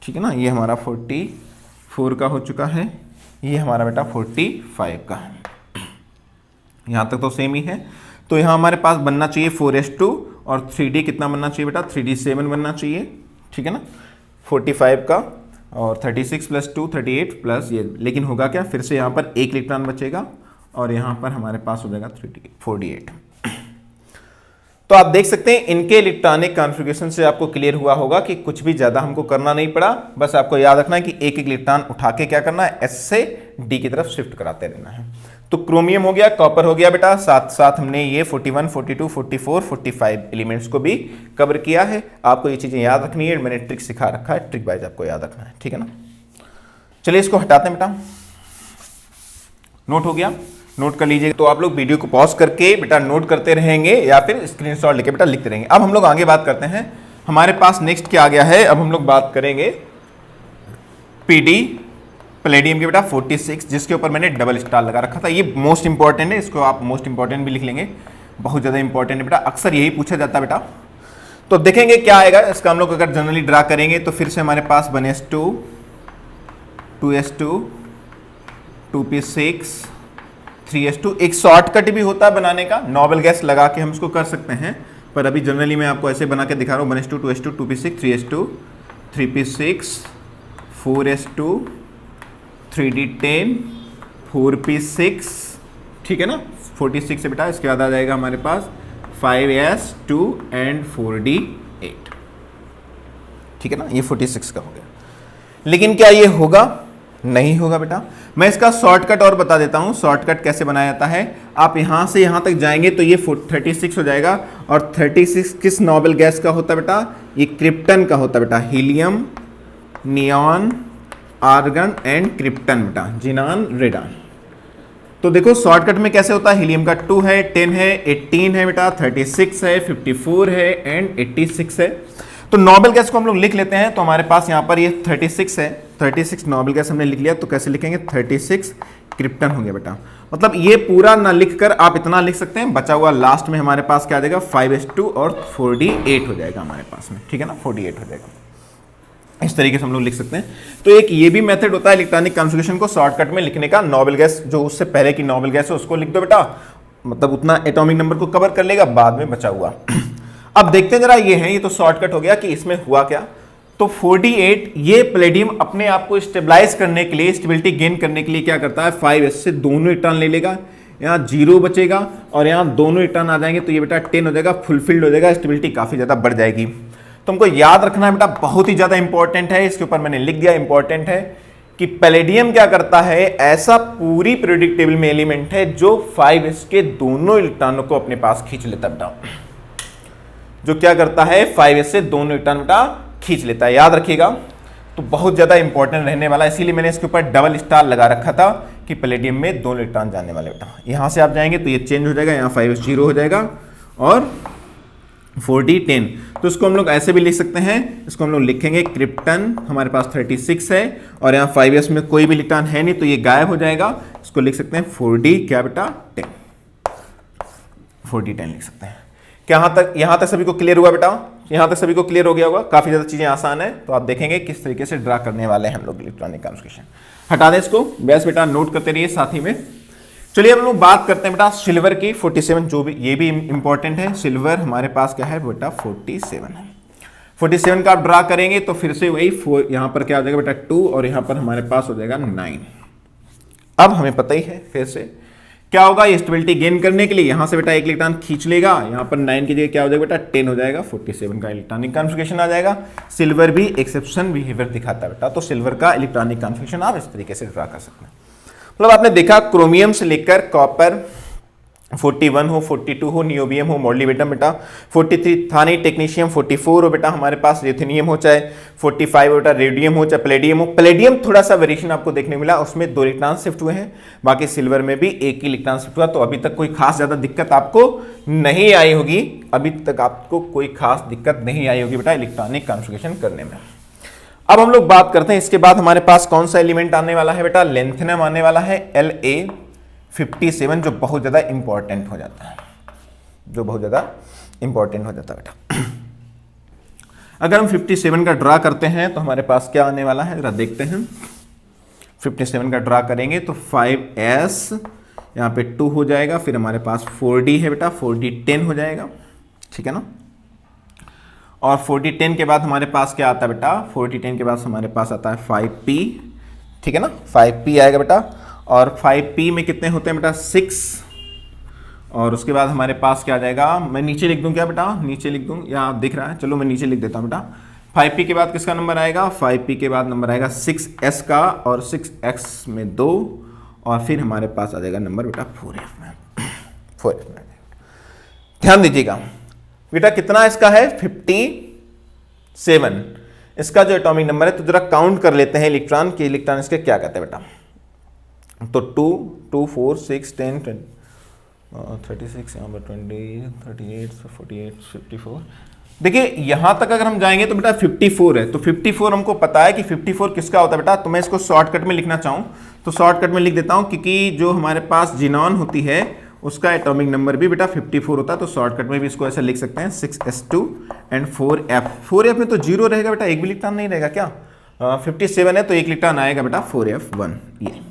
ठीक है ना, ये हमारा 44 का हो चुका है, ये हमारा बेटा 45 का है, यहाँ तक तो सेम ही है। तो यहाँ हमारे पास बनना चाहिए 4s2 और 3d कितना बनना चाहिए बेटा 3d7 बनना चाहिए, ठीक है ना, 45 का और 36 प्लस 2 38 प्लस ये, लेकिन होगा क्या, फिर से यहाँ पर एक इलेक्ट्रॉन बचेगा और यहाँ पर हमारे पास हो जाएगा 48। तो आप देख सकते हैं इनके इलेक्ट्रॉनिक कॉन्फ़िगरेशन से आपको क्लियर हुआ होगा कि कुछ भी ज़्यादा हमको करना नहीं पड़ा, बस आपको याद रखना है कि एक एक इलेक्ट्रॉन उठा के क्या करना है, एस से डी की तरफ शिफ्ट कराते रहना है। तो क्रोमियम हो गया, कॉपर हो गया बेटा, साथ साथ हमने ये 41, 42, 44, 45 एलिमेंट्स को भी कवर किया है। आपको ये चीज़ें याद रखनी है, मैंने ट्रिक सिखा रखा है, ट्रिक वाइज आपको याद रखना है, ठीक है ना। चलिए इसको हटाते हैं बेटा, नोट हो गया, नोट कर लीजिए। तो आप लोग वीडियो को पॉज करके बेटा नोट करते रहेंगे या फिर स्क्रीनशॉट लेके बेटा लिखते रहेंगे। अब हम लोग आगे बात करते हैं, हमारे पास नेक्स्ट क्या आ गया है, अब हम लोग बात करेंगे पीडी पैलेडियम के बेटा 46, जिसके ऊपर मैंने डबल स्टार लगा रखा था। ये मोस्ट इंपॉर्टेंट है, इसको आप मोस्ट इंपॉर्टेंट भी लिख लेंगे, बहुत ज़्यादा इंपॉर्टेंट है बेटा, अक्सर यही पूछा जाता है बेटा। तो देखेंगे क्या आएगा इसका, हम लोग अगर जनरली ड्रा करेंगे तो फिर से हमारे पास 1s2 2s2 2p6 3s2, एक शॉर्टकट भी होता है बनाने का, नोबल गैस लगा के हम इसको कर सकते हैं, पर अभी जनरली मैं आपको ऐसे बना के दिखा रहा हूँ, 1s2 2s2 2p6 3s2 3p6 4s2 3d10 4p6, ठीक है ना, 46 से बेटा, इसके बाद आ जाएगा हमारे पास 5s2 एंड 4d8, ठीक है ना, ये 46 का हो गया। लेकिन क्या ये होगा, नहीं होगा बेटा। मैं इसका शॉर्टकट और बता देता हूं, शॉर्टकट कैसे बनाया जाता है। आप यहां से यहां तक जाएंगे तो ये 36 हो जाएगा, और 36 किस नोबल गैस का होता है बेटा, ये क्रिप्टन का होता है बेटा, helium, neon, argon and krypton बेटा, जिनान, रेडान। तो देखो शॉर्टकट में कैसे होता है, हीलियम का 2 है, 10 है, 18 है बेटा, 36 है, 54 है एंड 86 है। तो नोबल गैस को हम लोग लिख लेते हैं, तो हमारे पास यहाँ पर ये 36 है, 36 नोबल गैस हमने लिख लिया, तो कैसे लिखेंगे, 36 क्रिप्टन हो गया बेटा। मतलब ये पूरा ना लिखकर आप इतना लिख सकते हैं, बचा हुआ लास्ट में हमारे पास क्या आ जाएगा, 5s2 और 4d8 हो जाएगा हमारे पास में, ठीक है ना, 4d8 हो जाएगा। इस तरीके से हम लोग लिख सकते हैं। तो एक ये भी मेथड होता है इलेक्ट्रॉनिक कॉन्फ़िगरेशन को शॉर्टकट में लिखने का, नोबल गैस जो उससे पहले की नोबल गैस है उसको लिख दो बेटा, मतलब उतना एटॉमिक नंबर को कवर कर लेगा, बाद में बचा हुआ। अब देखते हैं जरा, ये है, ये तो शॉर्टकट हो गया कि इसमें हुआ क्या। तो 48 ये पैलेडियम अपने आप को स्टेबलाइज करने के लिए, स्टेबिलिटी गेन करने के लिए क्या करता है, 5s से दोनों इलेक्ट्रॉन ले लेगा, यहाँ 0 बचेगा और यहाँ दोनों इलेक्ट्रॉन आ जाएंगे, तो ये बेटा 10 हो जाएगा, फुलफिल्ड हो जाएगा, स्टेबिलिटी काफी ज्यादा बढ़ जाएगी। तो हमको याद रखना है बेटा, बहुत ही ज्यादा इंपॉर्टेंट है, इसके ऊपर मैंने लिख दिया इंपॉर्टेंट है, कि पैलेडियम क्या करता है, ऐसा पूरी पीरियोडिक टेबल में एलिमेंट है जो 5s के दोनों इलेक्ट्रॉनों को अपने पास खींच लेता है बेटा, जो क्या करता है 5s से दोनों इलेक्ट्रॉन बेटा खींच लेता है, याद रखिएगा। तो बहुत ज्यादा इंपॉर्टेंट रहने वाला है, इसीलिए मैंने इसके ऊपर डबल स्टार लगा रखा था कि पैलेडियम में दोनों इलेक्ट्रॉन जाने वाले बेटा। यहां से आप जाएंगे तो ये चेंज हो जाएगा, यहाँ 5s 0 हो जाएगा और 4d 10। तो इसको हम लोग ऐसे भी लिख सकते हैं, इसको हम लोग लिखेंगे क्रिप्टन, हमारे पास 36 है और यहाँ 5s में कोई भी इलेक्ट्रॉन है नहीं, तो ये गायब हो जाएगा, इसको लिख सकते हैं 4d क्या बेटा 10, 4d 10 लिख सकते हैं। क्या यहां तक सभी को क्लियर हुआ बेटा, यहां तक सभी को क्लियर हो गया होगा, काफी ज्यादा चीजें आसान है। तो आप देखेंगे किस तरीके से ड्रा करने वाले हैं हम लोग इलेक्ट्रॉनिक कॉन्फ़िगरेशन। हटा दें इसको, बस बेटा नोट करते रहिए साथ ही में। चलिए हम लोग बात करते हैं बेटा सिल्वर की 47, जो भी ये भी इंपॉर्टेंट है। सिल्वर हमारे पास क्या है बेटा 47 है। 47 का आप ड्रा करेंगे तो फिर से वही यहां पर क्या हो जाएगा बेटा 2 और यहां पर हमारे पास हो जाएगा 9। अब हमें पता ही है फिर से क्या होगा, ये स्टेबिलिटी गेन करने के लिए यहां से बेटा एक इलेक्ट्रॉन खींच लेगा, यहां पर 9 की जगह क्या हो जाएगा बेटा 10 हो जाएगा, 47 का इलेक्ट्रॉनिक कॉन्फ़िगरेशन आ जाएगा। सिल्वर भी एक्सेप्शन बिहेवियर दिखाता है बेटा, तो सिल्वर का इलेक्ट्रॉनिक कॉन्फ़िगरेशन आप इस तरीके से ड्रा कर सकते हैं। मतलब आपने देखा क्रोमियम से लेकर कॉपर 41 हो, 42 हो, नियोबियम हो, मोलिब्डेनम बेटा 43 था नहीं, टेक्नीशियम 44 हो बेटा हमारे पास, लिथियम हो चाहे 45 हो बेटा, रेडियम हो चाहे प्लेडियम हो। प्लेडियम थोड़ा सा वेरिएशन आपको देखने मिला, उसमें 2 इलेक्ट्रॉन शिफ्ट हुए हैं, बाकी सिल्वर में भी एक ही इलेक्ट्रॉन शिफ्ट हुआ। तो अभी तक कोई खास ज्यादा दिक्कत आपको नहीं आई होगी, अभी तक आपको कोई खास दिक्कत नहीं आई होगी बेटा इलेक्ट्रॉनिक कॉन्फ़िगरेशन करने में। अब हम लोग बात करते हैं इसके बाद हमारे पास कौन सा एलिमेंट आने वाला है बेटा, लेंथेनम आने वाला है La57, जो बहुत ज्यादा इंपॉर्टेंट हो जाता है, जो बहुत ज्यादा इंपॉर्टेंट हो जाता है बेटा। अगर हम 57 का ड्रा करते हैं तो हमारे पास क्या आने वाला है जरा देखते हैं। 57 का ड्रा करेंगे तो 5s यहाँ पे 2 हो जाएगा, फिर हमारे पास 4d है बेटा, 4d 10 हो जाएगा, ठीक है ना। और 4010 के बाद हमारे पास क्या आता है बेटा, 4010 के बाद हमारे पास आता है 5p, ठीक है ना, 5p आएगा बेटा। और 5p में कितने होते हैं बेटा, 6, और उसके बाद हमारे पास क्या आ जाएगा, मैं नीचे लिख दूं क्या बेटा, नीचे लिख दूं या आप दिख रहा है, चलो मैं नीचे लिख देता हूं बेटा। 5p के बाद किसका नंबर आएगा, 5p के बाद नंबर आएगा 6s का, और 6x में 2, और फिर हमारे पास आ जाएगा नंबर बेटा 4f में, 4f में। ध्यान दीजिएगा बेटा, कितना इसका है, 57 इसका जो एटॉमिक नंबर है। तो जरा काउंट कर लेते हैं इलेक्ट्रॉन के, इलेक्ट्रॉन इसके क्या कहते हैं बेटा। तो 2 2 4 6 10 36 यहाँ पर 20 38 48 54। देखिए यहां तक अगर हम जाएंगे तो बेटा 54 है, तो 54 हमको पता है कि 54 किसका होता है बेटा। तो मैं इसको शॉर्टकट में लिखना चाहूं तो शॉर्टकट में लिख देता हूं, क्योंकि जो हमारे पास जिनॉन होती है उसका एटॉमिक नंबर भी बेटा 54 होता है। तो शॉर्टकट में भी इसको ऐसे लिख सकते हैं 6s2 एंड 4f। 4f में तो 0 रहेगा बेटा, एक भी इलेक्ट्रॉन नहीं रहेगा क्या। 57 है तो एक इलेक्ट्रॉन आएगा बेटा 4f1 ये।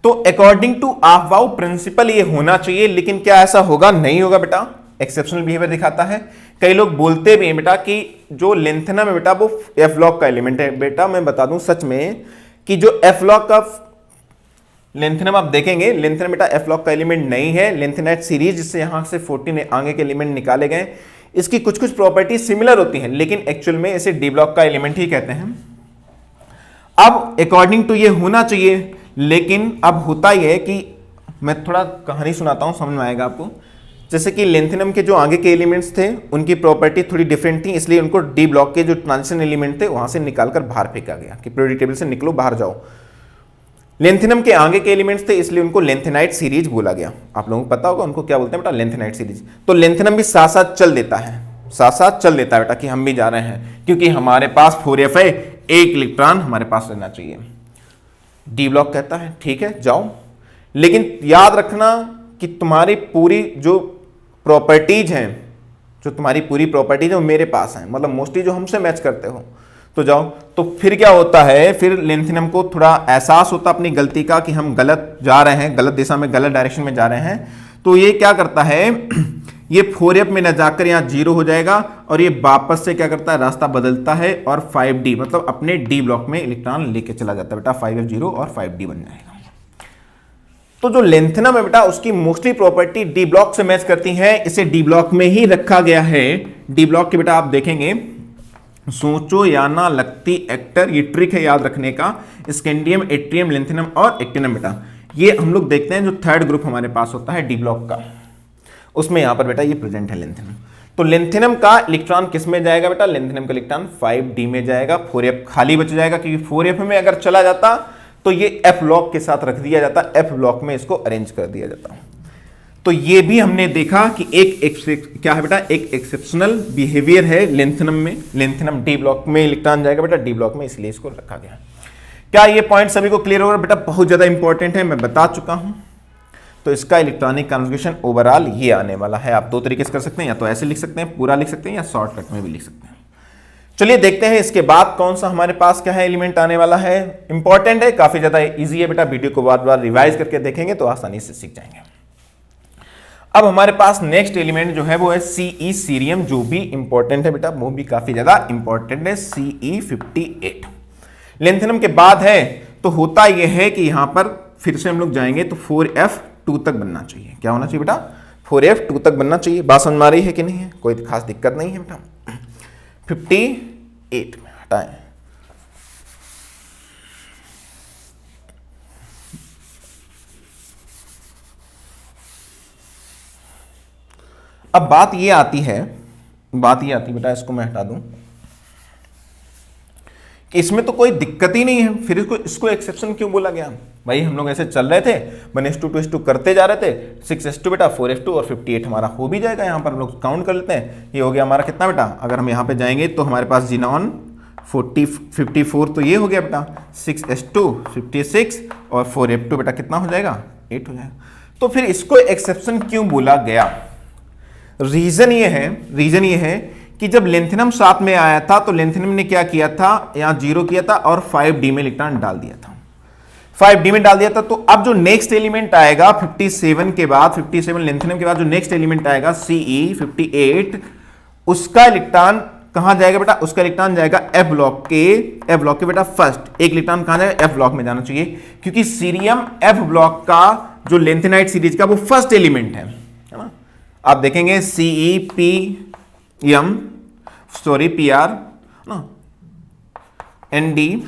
तो अकॉर्डिंग टू अफबाउ प्रिंसिपल ये होना चाहिए, लेकिन क्या ऐसा होगा, नहीं होगा बेटा, एक्सेप्शनल बिहेवियर दिखाता है। कई लोग बोलते भी हैं बेटा कि जो लेंथेनम है बेटा वो एफ लॉग का एलिमेंट है। बेटा मैं बता दूं सच में कि जो एफ लॉग का लेंथेनम आप देखेंगे, लेंथेनम बेटा एफ लॉग का एलिमेंट नहीं है। लेंथेनाइट सीरीज जिससे यहां से 14 आगे के एलिमेंट निकाले गए, इसकी कुछ कुछ प्रॉपर्टी सिमिलर होती हैं, लेकिन एक्चुअल में इसे डी ब्लॉक का एलिमेंट ही कहते हैं। अब अकॉर्डिंग टू ये होना चाहिए, लेकिन अब होता यह है कि मैं थोड़ा कहानी सुनाता हूं, समझ में आएगा आपको। जैसे कि लेंथेनम के जो आगे के एलिमेंट्स थे उनकी प्रॉपर्टी थोड़ी डिफरेंट थी, इसलिए उनको डी ब्लॉक के जो ट्रांजिशन एलिमेंट थे वहां से निकालकर बाहर फेंका गया कि पीरियोडिक टेबल से निकलो, बाहर जाओ। लेंथेनम के आगे के एलिमेंट्स थे इसलिए उनको लेंथेनाइट सीरीज बोला गया। आप लोगों को पता होगा उनको क्या बोलते हैं बेटा, लेंथेनाइट सीरीज। तो लेंथेनम भी साथ साथ चल देता है, साथ साथ चल देता है बेटा कि हम भी जा रहे हैं, क्योंकि हमारे पास 4f है, एक इलेक्ट्रॉन हमारे पास रहना चाहिए। डी ब्लॉक कहता है ठीक है जाओ, लेकिन याद रखना कि तुम्हारी पूरी जो प्रॉपर्टीज हैं, जो तुम्हारी पूरी प्रॉपर्टीज है वो मेरे पास हैं, मतलब मोस्टली जो हमसे मैच करते हो, तो जाओ। तो फिर क्या होता है, फिर लेंथेनम को थोड़ा एहसास होता अपनी गलती का कि हम गलत जा रहे हैं, गलत दिशा में, गलत डायरेक्शन में जा रहे हैं। तो ये क्या करता है, ये 4f में न जाकर यहाँ 0 हो जाएगा, और ये वापस से क्या करता है, रास्ता बदलता है और 5d मतलब अपने डी ब्लॉक में इलेक्ट्रॉन लेके चला जाता है बेटा, 5f0 और 5d बन जाएगा। तो जो लेंथेनम है बेटा उसकी मोस्टली प्रॉपर्टी डी ब्लॉक से मैच करती है, इसे डी ब्लॉक में ही रखा गया है। डी ब्लॉक के बेटा आप देखेंगे सोचो या ना लगती एक्टर, ये ट्रिक है याद रखने का। स्कैंडियम, एट्रियम, लेंथेनम और एक्टिनम बेटा ये हम लोग देखते हैं जो थर्ड ग्रुप हमारे पास होता है डी ब्लॉक का, उसमें यहां पर बेटा ये प्रेजेंट है लेंथेनम। तो लेंथेनम का इलेक्ट्रॉन किस में जाएगा बेटा, लेंथेनम का इलेक्ट्रॉन 5d में जाएगा, 4f खाली बच जाएगा, क्योंकि 4f में अगर चला जाता तो ये f लॉक के साथ रख दिया जाता, f लॉक में इसको अरेंज कर दिया जाता। तो ये भी हमने देखा कि एक क्या है बेटा, एक एक्सेप्शनल बिहेवियर है लेंथेनम में। लेंथेनम डी ब्लॉक में इलेक्ट्रॉन जाएगा बेटा, डी ब्लॉक में, इसलिए इसको रखा गया। क्या ये पॉइंट सभी को क्लियर होगा बेटा, बहुत ज्यादा इंपॉर्टेंट है, मैं बता चुका हूं। तो इसका इलेक्ट्रॉनिक कॉन्फ़िगरेशन ओवरऑल ये आने वाला है। आप दो तरीके से कर सकते हैं, या तो ऐसे लिख सकते हैं, पूरा लिख सकते हैं, या शॉर्टकट में भी लिख सकते हैं। चलिए देखते हैं इसके बाद कौन सा हमारे पास क्या है एलिमेंट आने वाला है। इंपॉर्टेंट है, काफी ज्यादा इजी है बेटा, वीडियो को बार बार रिवाइज करके देखेंगे तो आसानी से सीख जाएंगे। अब हमारे पास नेक्स्ट एलिमेंट जो है वो है सीई सीरियम, जो भी इंपॉर्टेंट है बेटा, वो भी काफी ज्यादा इंपॉर्टेंट है, CE58 लेंथेनम के बाद है। तो होता यह है कि यहां पर फिर से हम लोग जाएंगे तो 4f2 तक बनना चाहिए। क्या होना चाहिए बेटा, 4f2 तक बनना चाहिए। बात समझ में आ रही है कि नहीं है, कोई खास दिक्कत नहीं है बेटा। 58 में हटाएं, अब बात ये आती है बेटा, इसको मैं हटा दूं कि इसमें तो कोई दिक्कत ही नहीं है, फिर इसको एक्सेप्शन क्यों बोला गया। भाई हम लोग ऐसे चल रहे थे, 1s2 2s2 करते जा रहे थे, 6s2 बेटा 4f2 और 58 हमारा हो भी जाएगा। यहाँ पर हम लोग काउंट कर लेते हैं, ये हो गया हमारा कितना बेटा, अगर हम यहाँ पे जाएंगे तो हमारे पास जिनॉन 54 तो ये हो गया बेटा, 6s2 56 और 4f2 बेटा कितना हो जाएगा, 8 हो जाएगा। तो फिर इसको एक्सेप्शन क्यों बोला गया, रीजन ये है कि जब लेंथेनम साथ में आया था तो लेंथेनम ने क्या किया था, यहां 0 किया था और 5d में इलेक्ट्रॉन डाल दिया था, 5d में डाल दिया था। तो अब जो नेक्स्ट एलिमेंट आएगा 57 के बाद, 57 लेंथेनम के बाद जो नेक्स्ट एलिमेंट आएगा CE58, उसका इलेक्ट्रॉन कहां जाएगा बेटा, उसका इलेक्ट्रॉन जाएगा एफ ब्लॉक के बेटा फर्स्ट। एक इलेक्ट्रॉन कहां जाएगा, एफ ब्लॉक में जाना चाहिए, क्योंकि सीरियम एफ ब्लॉक का जो लेंथेनाइट सीरीज का वो फर्स्ट एलिमेंट है ना। आप देखेंगे CEPM PR ना ND,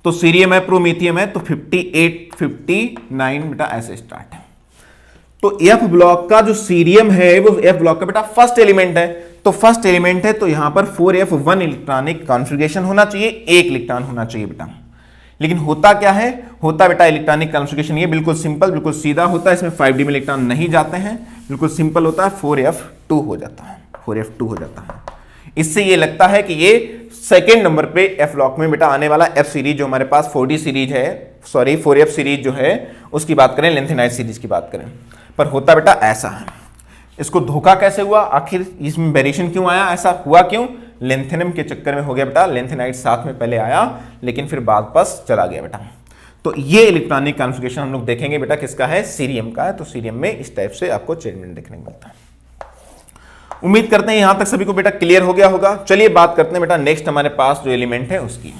तो सीरियम है, प्रोमीथियम है, तो 58 59 बेटा ऐसे स्टार्ट है। तो एफ ब्लॉक का जो सीरियम है वो एफ ब्लॉक का बेटा फर्स्ट एलिमेंट है, तो फर्स्ट एलिमेंट है तो यहां पर 4f1 इलेक्ट्रॉनिक कॉन्फ़िगरेशन होना चाहिए, एक इलेक्ट्रॉन होना चाहिए बेटा। लेकिन होता क्या है, होता बेटा इलेक्ट्रॉनिक कॉन्फ़िगरेशन ये बिल्कुल सिंपल, बिल्कुल सीधा होता है, इसमें 5d में इलेक्ट्रॉन नहीं जाते हैं, बिल्कुल सिंपल होता है, 4f2 हो जाता है, 4f2 हो जाता है। इससे ये लगता है कि ये सेकेंड नंबर पे एफ ब्लॉक में बेटा आने वाला एफ सीरीज जो हमारे पास 4d सीरीज है, सॉरी 4f सीरीज जो है उसकी बात करें, लेंथेनाइट सीरीज की बात करें, पर होता बेटा ऐसा है। इसको धोखा कैसे हुआ, आखिर इसमें वेरिएशन क्यों आया, ऐसा हुआ क्यों, लेंथेनम के चक्कर में हो गया बेटा, लेंथेनाइट साथ में पहले आया लेकिन फिर वापस चला गया बेटा। तो ये इलेक्ट्रॉनिक कॉन्फ़िगरेशन हम लोग देखेंगे बेटा किसका है, सीरियम का है। तो सीरियम में इस टाइप से आपको चेंजमेंट देखने को मिलता है। उम्मीद करते हैं यहां तक सभी को बेटा क्लियर हो गया होगा। चलिए बात करते हैं बेटा नेक्स्ट हमारे पास जो एलिमेंट है उसकी।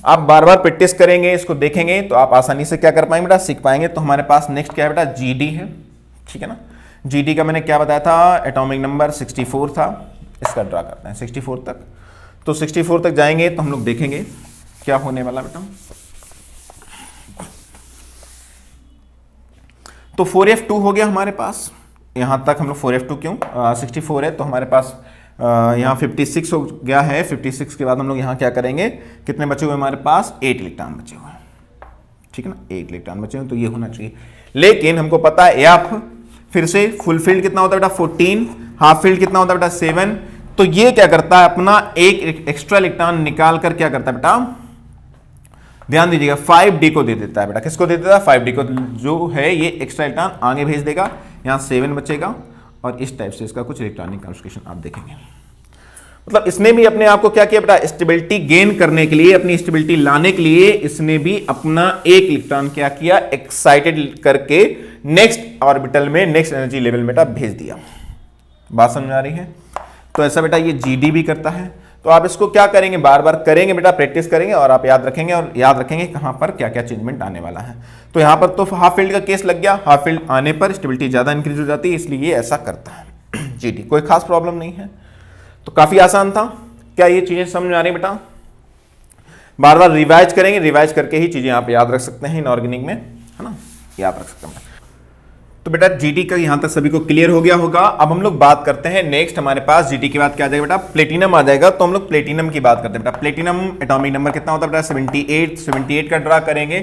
आप बार बार प्रैक्टिस करेंगे, इसको देखेंगे तो आप आसानी से क्या कर पाएंगे बेटा, सीख पाएंगे। तो हमारे पास नेक्स्ट क्या है बेटा, GD है, ठीक है ना। GD का मैंने क्या बताया था, एटॉमिक नंबर 64 था, इसका ड्रा करते हैं 64 तक। तो 64 तक जाएंगे तो हम लोग देखेंगे क्या होने वाला बेटा। तो 4f2 हो गया हमारे पास, यहां तक हम लोग 4f2 क्यों 64 है तो हमारे पास यहाँ 56 हो गया है। 56 के बाद हम लोग यहाँ क्या करेंगे, कितने बचे हुए हमारे पास, 8 इलेक्ट्रॉन बचे हुए हैं, ठीक है ना, 8 इलेक्ट्रॉन बचे हुए, तो ये होना चाहिए। लेकिन हमको पता है एफ फिर से फुल फील्ड कितना होता है बेटा 14, हाफ फील्ड कितना होता है बेटा 7, तो ये क्या करता है अपना एक एक्स्ट्रा इलेक्ट्रॉन निकाल कर क्या करता है बेटा, ध्यान दीजिएगा 5d को दे देता है बेटा। किसको दे देता है, 5d को, जो है ये एक्स्ट्रा इलेक्ट्रॉन आगे भेज देगा, यहाँ 7 बचेगा और इस टाइप से इसका कुछ इलेक्ट्रॉनिक कॉन्फ़िगरेशन आप देखेंगे। मतलब इसने भी अपने आप को क्या किया बेटा, स्टेबिलिटी गेन करने के लिए, अपनी स्टेबिलिटी लाने के लिए इसने भी अपना एक इलेक्ट्रॉन क्या किया, एक्साइटेड करके नेक्स्ट ऑर्बिटल में, नेक्स्ट एनर्जी लेवल में बेटा भेज दिया। बात समझ आ रही है। तो ऐसा बेटा ये GD भी करता है। तो आप इसको क्या करेंगे, बार बार करेंगे बेटा, प्रैक्टिस करेंगे और आप याद रखेंगे, और याद रखेंगे कहां पर क्या क्या चेंजमेंट आने वाला है। तो यहां पर तो हाफ फील्ड का केस लग गया, हाफ फील्ड आने पर स्टेबिलिटी ज्यादा इंक्रीज हो जाती है, इसलिए ये ऐसा करता है। GD कोई खास प्रॉब्लम नहीं है, तो काफी आसान था। क्या ये चीजें समझ में आ रही बेटा, बार बार रिवाइज करेंगे, रिवाइज करके ही चीजें आप याद रख सकते हैं इनऑर्गेनिक में, है ना, याद रख सकते हैं। तो बेटा GD का यहां तक सभी को क्लियर हो गया होगा। अब हम लोग बात करते हैं नेक्स्ट, हमारे पास GD के बाद क्या आ जाएगा बेटा, प्लेटिनम आ जाएगा। तो हम लोग प्लेटिनम की बात करते हैं बेटा। प्लेटिनम एटॉमिक नंबर कितना होता है बेटा, 78 का ड्रा करेंगे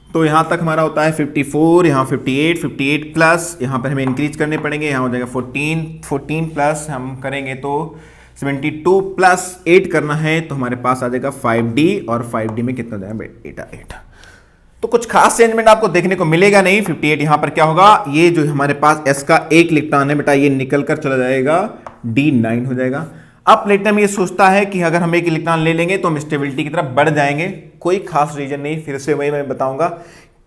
तो यहां तक हमारा होता है 54, यहाँ 58 प्लस यहाँ पर हमें इंक्रीज करने पड़ेंगे, यहाँ हो जाएगा 14 प्लस हम करेंगे तो 72 प्लस 8 करना है, तो हमारे पास आ जाएगा 5d, और 5d में कितना जाएगा 8। तो कुछ खास चेंजमेंट आपको देखने को मिलेगा नहीं। 58 यहां पर क्या होगा, ये जो हमारे पास s का एक इलेक्ट्रॉन है बेटा, ये निकल कर चला जाएगा D9 हो जाएगा। अब प्लेटिनम ये सोचता है कि अगर हम एक इलेक्ट्रॉन ले लेंगे तो हम स्टेबिलिटी की तरफ बढ़ जाएंगे। कोई खास रीजन नहीं, फिर से वही मैं बताऊंगा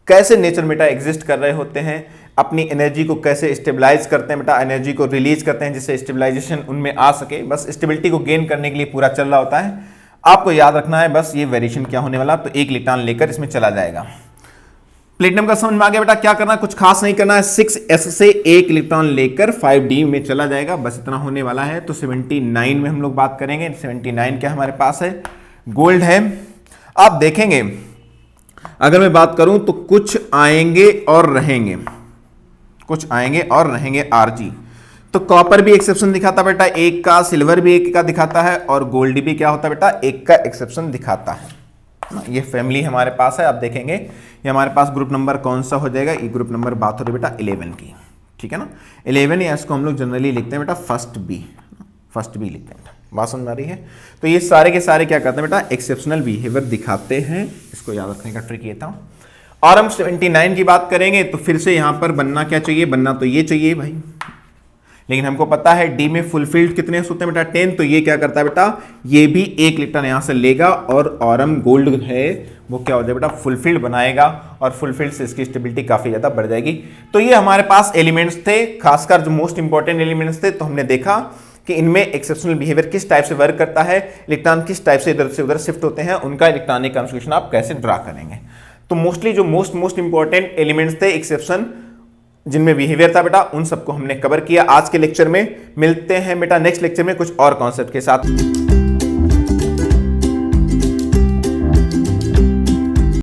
कैसे नेचर बेटा एग्जिस्ट कर रहे होते हैं, अपनी एनर्जी को कैसे स्टेबलाइज करते हैं बेटा, एनर्जी को रिलीज करते हैं जिससे स्टेबलाइजेशन उनमें आ सके। बस स्टेबिलिटी को गेन करने के लिए पूरा चल रहा होता है। आपको याद रखना है बस ये वेरिएशन क्या होने वाला, तो एक इलेक्ट्रॉन लेकर इसमें चला जाएगा। प्लेटिनम का समझ में आ गया बेटा, क्या करना है, कुछ खास नहीं करना है, 6s से एक इलेक्ट्रॉन लेकर 5d में चला जाएगा, बस इतना होने वाला है। तो 79 में हम लोग बात करेंगे। 79 क्या हमारे पास है, गोल्ड है। आप देखेंगे अगर मैं बात करूं तो कुछ आएंगे और रहेंगे, कुछ आएंगे और रहेंगे Rg। तो कॉपर भी एक्सेप्शन दिखाता बेटा एक का, सिल्वर भी एक का दिखाता है, और गोल्ड भी क्या होता है बेटा, एक का एक्सेप्शन दिखाता है। ये फैमिली हमारे पास है। आप देखेंगे ये हमारे पास ग्रुप नंबर कौन सा हो जाएगा, ये ग्रुप नंबर बात हो रही बेटा 11 की, ठीक है ना। 11 या इसको हम लोग जनरली लिखते हैं बेटा फर्स्ट बी लिखते हैं। बात समझ आ रही है। तो ये सारे के सारे क्या करते हैं बेटा, एक्सेप्शनल बिहेवियर दिखाते हैं। इसको याद रखने का ट्रिक ये था। और हम 79 की बात करेंगे तो फिर से यहां पर बनना क्या चाहिए, बनना तो ये चाहिए भाई, लेकिन हमको पता है डी में फुलफिल्ड कितने होते हैं बेटा 10, तो ये क्या करता है बेटा, ये भी एक इलेक्ट्रॉन यहां से लेगा और ऑरम गोल्ड है वो क्या हो जाएगा बेटा, फुलफिल्ड बनाएगा और फुलफिल्ड से इसकी स्टेबिलिटी काफी ज्यादा बढ़ जाएगी। तो ये हमारे पास एलिमेंट्स थे, खासकर जो मोस्ट इंपॉर्टेंट एलिमेंट्स थे। तो हमने देखा कि इनमें एक्सेप्शनल बिहेवियर किस टाइप से वर्क करता है, इलेक्ट्रॉन किस टाइप से इधर से उधर शिफ्ट होते हैं, उनका इलेक्ट्रॉनिक कॉन्फ़िगरेशन आप कैसे ड्रा करेंगे। तो मोस्टली जो मोस्ट इंपॉर्टेंट एलिमेंट्स थे एक्सेप्शन जिनमें बिहेवियर था बेटा, उन सबको हमने कवर किया आज के लेक्चर में। मिलते हैं बेटा नेक्स्ट लेक्चर में कुछ और कॉन्सेप्ट के साथ।